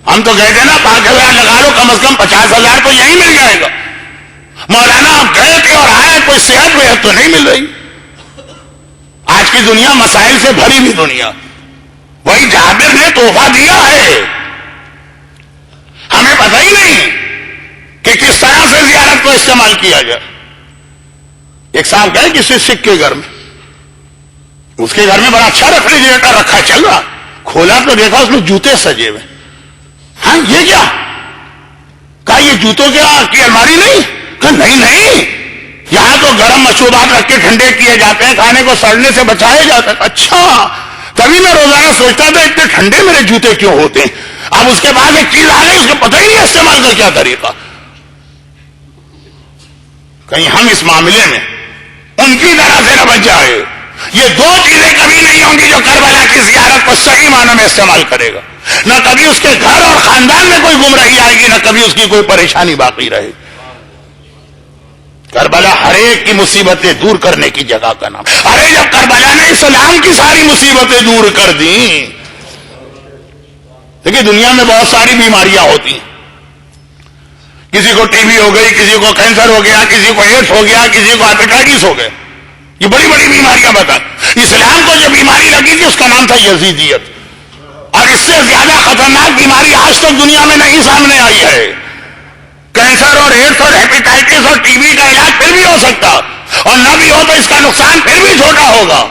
ہم تو کہتے ہیں نا 5000 لگا لو، کم از کم 50,000 تو یہی مل جائے گا. مولانا آپ گئے تھے اور آئے، کوئی صحت وحت تو نہیں مل رہی. آج کی دنیا مسائل سے بھری ہوئی دنیا. وہی جابر نے تحفہ دیا ہے، ہمیں پتہ ہی نہیں کہ کس طرح سے زیارت کو استعمال کیا جائے. ایک صاحب گئے کسی سکھ کے گھر میں، اس کے گھر میں بڑا اچھا ریفریجریٹر رکھا چل رہا، کھولا تو دیکھا اس میں جوتے سجے ہوئے. ہاں یہ کیا؟ کہا یہ جوتوں کی الماری نہیں؟ کہا نہیں، یہاں تو گرم مشروبات رکھ کے ٹھنڈے کیے جاتے ہیں، کھانے کو سڑنے سے بچایا جاتا ہے. اچھا، تبھی میں روزانہ سوچتا تھا اتنے ٹھنڈے میرے جوتے کیوں ہوتے ہیں. اب اس کے بعد ایک چیز آ گئی، اس کو پتہ ہی نہیں استعمال کا کیا طریقہ. کہیں ہم اس معاملے میں ان کی طرح سے نہ بچ جائے. یہ دو چیزیں کبھی نہیں ہوں گی جو کربلا کی زیارت کو صحیح معنوں میں استعمال کرے گا. نہ کبھی اس کے گھر اور خاندان میں کوئی گمراہی آئے گی، نہ کبھی اس کی کوئی پریشانی باقی رہے. کربلا ہر ایک کی مصیبتیں دور کرنے کی جگہ کا نام. ارے جب کربلا نے اسلام کی ساری مصیبتیں دور کر دیں. دیکھیے دنیا میں بہت ساری بیماریاں ہوتی ہیں. کسی کو ٹی بی ہو گئی، کسی کو کینسر ہو گیا، کسی کو ایڈس ہو گیا، کسی کو ہیپیٹائٹس ہو گئے. یہ بڑی بڑی بیماریاں بتا. اسلام کو جو بیماری لگی تھی اس کا نام تھا یزیدیت. اور اس سے زیادہ خطرناک بیماری آج تک دنیا میں نہیں سامنے آئی ہے. کینسر اور ایڈس اور ہیپیٹائٹس اور ٹی بی کا علاج پھر بھی ہو سکتا، اور نہ بھی ہو تو اس کا نقصان پھر بھی چھوٹا ہوگا.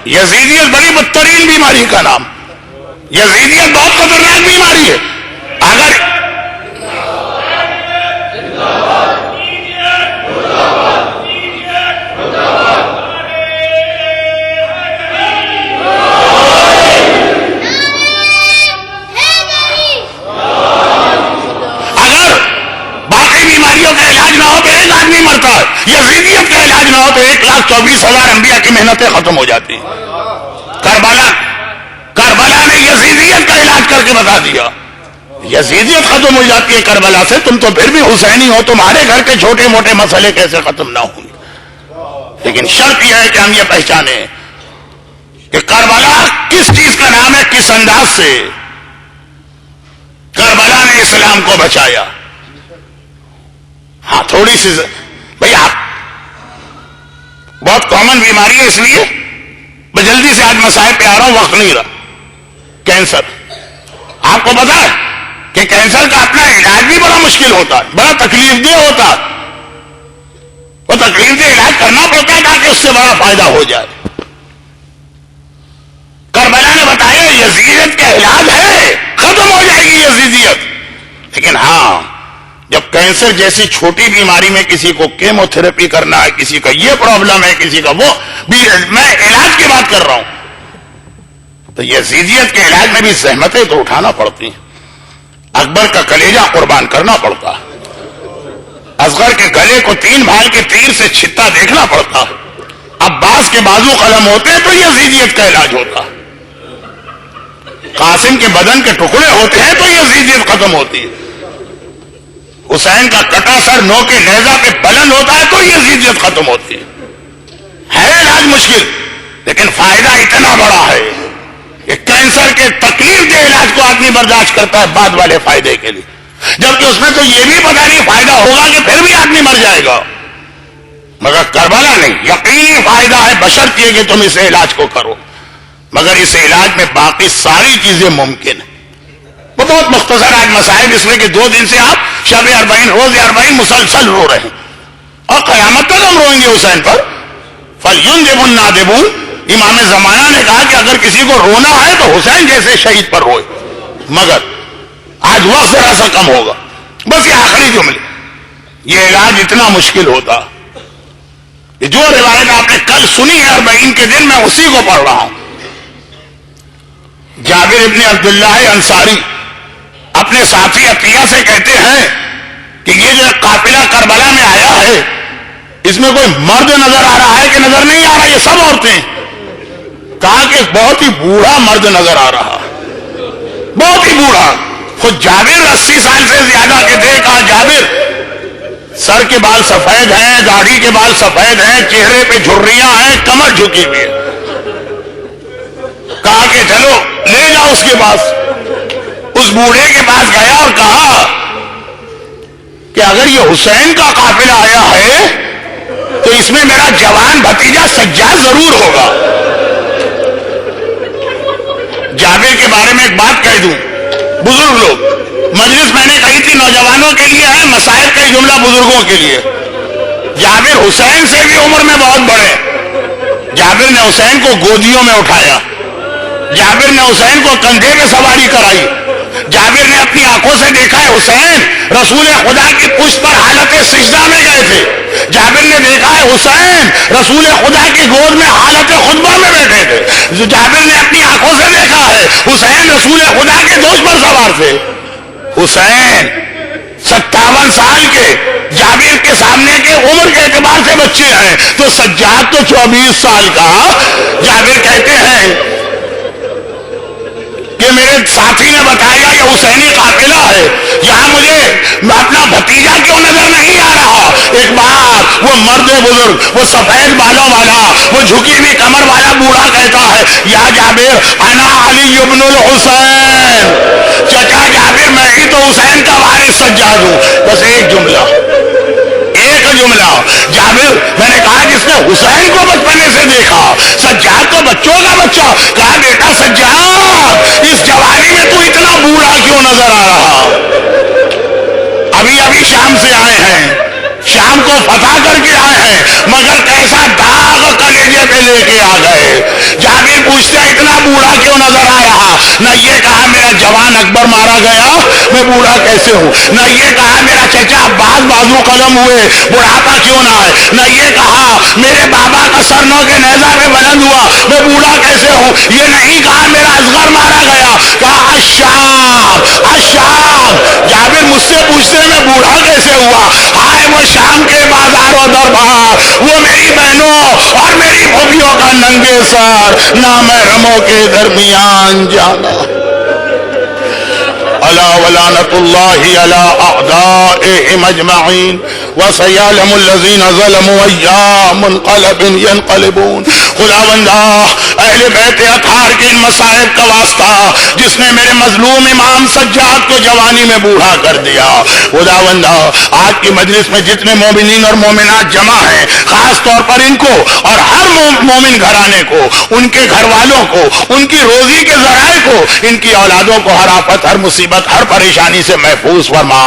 یزیدیت بڑی بدترین بیماری کا نام. یزیدیت بہت خطرناک بیماری ہے. اگر باقی بیماریوں کا علاج نہ ہو تو ایک آدمی مرتا ہے، یزیدیت کا علاج نہ ہو تو 1,24,000 انبیاء کی محنتیں ختم ہو جاتی. کربلا نے یزیدیت کا علاج کر کے بتا دیا. یزیدیت ختم ہو جاتی ہے کربلا سے. تم تو پھر بھی حسینی ہو، تمہارے گھر کے چھوٹے موٹے مسئلے کیسے ختم نہ ہوں گے. لیکن شرط یہ ہے کہ ہم یہ پہچانیں کہ کربلا کس چیز کا نام ہے، کس انداز سے کربلا نے اسلام کو بچایا. ہاں تھوڑی سی بھئی آپ بہت کامن بیماری ہے، اس لیے میں جلدی سے آج مسائل پہ آ رہا ہوں، وقت نہیں رہا. کینسر، آپ کو پتا ہے کہ کینسر کا اپنا علاج بھی بڑا مشکل ہوتا ہے، بڑا تکلیف دہ ہوتا ہے. وہ تکلیف دہ علاج کرنا پڑتا ہے تاکہ اس سے بڑا فائدہ ہو جائے. کربلا نے بتایا یزیدیت کا علاج ہے، ختم ہو جائے گی یزیدیت. لیکن ہاں جب کینسر جیسی چھوٹی بیماری میں کسی کو کیمو تھراپی کرنا ہے، کسی کا یہ پرابلم ہے، کسی کا وہ بھی، میں علاج کی بات کر رہا ہوں، تو یزیدیت کے علاج میں بھی زحمتیں تو اٹھانا پڑتی ہیں. اکبر کا کلیجہ قربان کرنا پڑتا، اصغر کے گلے کو 3 بھال کے تیر سے چھتا دیکھنا پڑتا. عباس کے بازو قلم ہوتے تو یزیدیت کا علاج ہوتا. قاسم کے بدن کے ٹکڑے ہوتے ہیں تو یزیدیت ختم ہوتی ہے. حسین کا کٹا سر نو کے نیزہ پہ بلند ہوتا ہے تو یہ یزیدیت ختم ہوتی ہے علاج مشکل لیکن فائدہ اتنا بڑا ہے کہ کینسر کے تکلیف دے علاج کو آدمی برداشت کرتا ہے بعد والے فائدے کے لیے، جبکہ اس میں تو یہ بھی پتا نہیں فائدہ ہوگا کہ پھر بھی آدمی مر جائے گا، مگر کربلا نہیں، یقینی فائدہ ہے بشرط یہ کہ تم اس علاج کو کرو، مگر اس علاج میں باقی ساری چیزیں ممکن ہیں۔ وہ بہت مختصر آج مسائل اس میں کہ 2 دن سے آپ شب 40 روز 40 مسلسل رو رہے ہیں اور قیامت تک ہم روئیں گے حسین پر۔ فَلْيُنْذِرُ النَّادِبُونَ، امام زمانہ نے کہا کہ اگر کسی کو رونا ہے تو حسین جیسے شہید پر روئے، مگر آج وقت ذرا سا کم ہوگا۔ بس یہ آخری جملے، یہ علاج اتنا مشکل ہوتا کہ جو روایت آپ نے کل سنی ہے 40 کے دن میں اسی کو پڑھ رہا ہوں۔ جابر ابن عبداللہ انصاری اپنے ساتھی عطیہ سے کہتے ہیں کہ یہ جو قافلہ کربلا میں آیا ہے اس میں کوئی مرد نظر آ رہا ہے کہ نظر نہیں آ رہا؟ یہ سب عورتیں۔ کہا کہ بہت ہی بوڑھا مرد نظر آ رہا، بہت ہی بوڑھا، خود جابر 80 سال سے زیادہ کے تھے۔ کہا جابر سر کے بال سفید ہیں، داڑھی کے بال سفید ہیں، چہرے پہ جھریاں ہیں، کمر جھکی ہوئی ہے۔ کہا کہ چلو لے جاؤ اس کے پاس۔ اس بوڑھے کے پاس گیا اور کہا کہ اگر یہ حسین کا قافلہ آیا ہے تو اس میں میرا جوان بھتیجا سجاد ضرور ہوگا۔ جابر کے بارے میں ایک بات کہہ دوں، بزرگ لوگ، مجلس میں نے کہی تھی نوجوانوں کے لیے ہے، مسائل کا جملہ بزرگوں کے لیے۔ جابر حسین سے بھی عمر میں بہت بڑے۔ جابر نے حسین کو گودیوں میں اٹھایا، جابر نے حسین کو کندھے پہ سواری کرائی، جابر نے اپنی آنکھوں سے دیکھا ہے حسین رسول خدا کی پشت پر حالت سجدہ میں گئے تھے، جابر نے دیکھا ہے حسین رسول خدا کی گود میں حالت خطبہ میں بیٹھے تھے، جابر نے اپنی آنکھوں سے دیکھا ہے حسین رسول خدا کے دوست پر سوار تھے۔ حسین 57 سال کے، جابر کے سامنے کے عمر کے اعتبار سے بچے ہیں، تو سجاد تو 24 سال کا۔ جابر کہتے ہیں کہ میرے ساتھی نے بتایا یہ حسینی قافلہ ہے، یہاں مجھے اپنا بھتیجا کیوں نظر نہیں آ رہا؟ ایک بار وہ مرد بزرگ، وہ سفید بالوں والا، وہ جھکی ہوئی کمر والا بوڑھا کہتا ہے یا جابر انا علی ابن الحسین، چچا جابر میں ہی تو حسین کا وارث سجاد ہوں۔ بس ایک جملہ جابر، میں نے کہا جس نے حسین کو بچپنے سے دیکھا، سجاد تو بچوں کا بچہ، کہا بیٹا سجاد اس جوانی میں تو اتنا بوڑھا کیوں نظر آ رہا؟ ابھی شام سے آئے ہیں، شام کو فتح کر کے آئے ہیں، مگر کیسا داغ کلیجے پہ لے کے آ گئے۔ جابر پوچھتے اتنا بوڑھا کیوں نظر آ رہا؟ نہ یہ کہا میرا جوان اکبر مارا گیا میں بوڑھا کیسے ہوں، نہ یہ کہا میرا چچا عباس بازو قلم ہوئے بڑھاپا کیوں نہ ہے، نہ یہ کہا میرے بابا کا سر نو کے نیزہ پہ بلند ہوا میں بوڑھا کیسے ہوں، یہ نہیں کہا میرا اصغر مارا گیا، کہا الشام۔ جابر مجھ سے پوچھتے میں بوڑھا کیسے ہوا؟ ہائے وہ شام کے بازار و دربار، وہ میری بہنوں اور میری بھوبیوں کا ننگے سر نامحرموں کے درمیان جانا۔ الا ولعنۃ اللہ علی اعدائهم اجمعین وسیعلم الذین ظلموا ای منقلب ینقلبون۔ خداوندہ اہل بیت اطہار کے ان مصائب کا واسطہ جس نے میرے مظلوم امام سجاد کو جوانی میں بوڑھا کر دیا، خداوندہ آج کی مجلس میں جتنے مومنین اور مومنات جمع ہیں، خاص طور پر ان کو اور ہر مومن گھرانے کو، ان کے گھر والوں کو، ان کی روزی کے ذرائع کو، ان کی اولادوں کو ہر آفت، ہر مصیبت، ہر پریشانی سے محفوظ فرما۔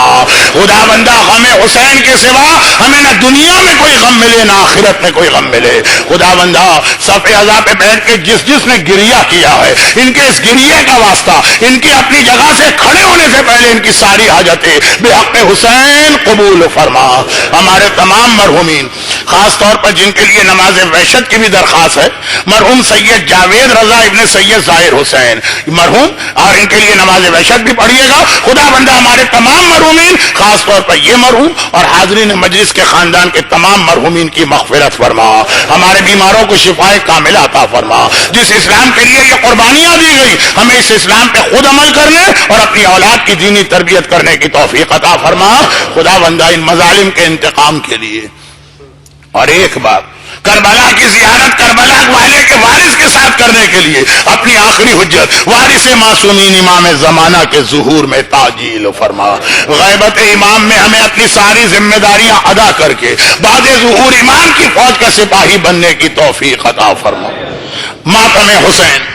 خداوندہ غم حسین کے سوا ہمیں نہ دنیا میں کوئی غم ملے نہ آخرت میں کوئی غم ملے۔ خداوندہ صف اعضاء پہ بیٹھ کے جس نے گریہ کیا ہے، ان کے اس گریہ کا واسطہ، ان کی اپنی جگہ سے کھڑے ہونے سے پہلے ان کی ساری حاجتیں بحق حسین قبول فرما۔ ہمارے تمام مرحومین، خاص طور پر جن کے لیے نماز وحشت کی بھی درخواست ہے، مرحوم سید جاوید رضا ابن سید ظاہر حسین مرحوم، اور ان کے لیے نماز وحشت بھی پڑھیے گا۔ خدا بندہ ہمارے تمام مرحومین، خاص طور پر یہ مرحوم اور حاضرین مجلس کے خاندان کے تمام مرحومین کی مغفرت فرما، ہمارے بیماروں کو شفائے کاملہ عطا فرما۔ جس اسلام کے لیے یہ قربانیاں دی گئی، ہمیں اس اسلام پہ خود عمل کرنے اور اپنی اولاد کی دینی تربیت کرنے کی توفیق عطا فرما۔ خدا بندہ ان مظالم کے انتقام کے لیے۔ اور ایک بات، کربلا کی زیارت کربلا والے کے وارث کے ساتھ کرنے کے لیے اپنی آخری حجت وارث معصومین امام زمانہ کے ظہور میں تعجیل فرما۔ غیبت امام میں ہمیں اپنی ساری ذمہ داریاں ادا کر کے بعد ظہور امام کی فوج کا سپاہی بننے کی توفیق عطا فرما۔ ماتم حسین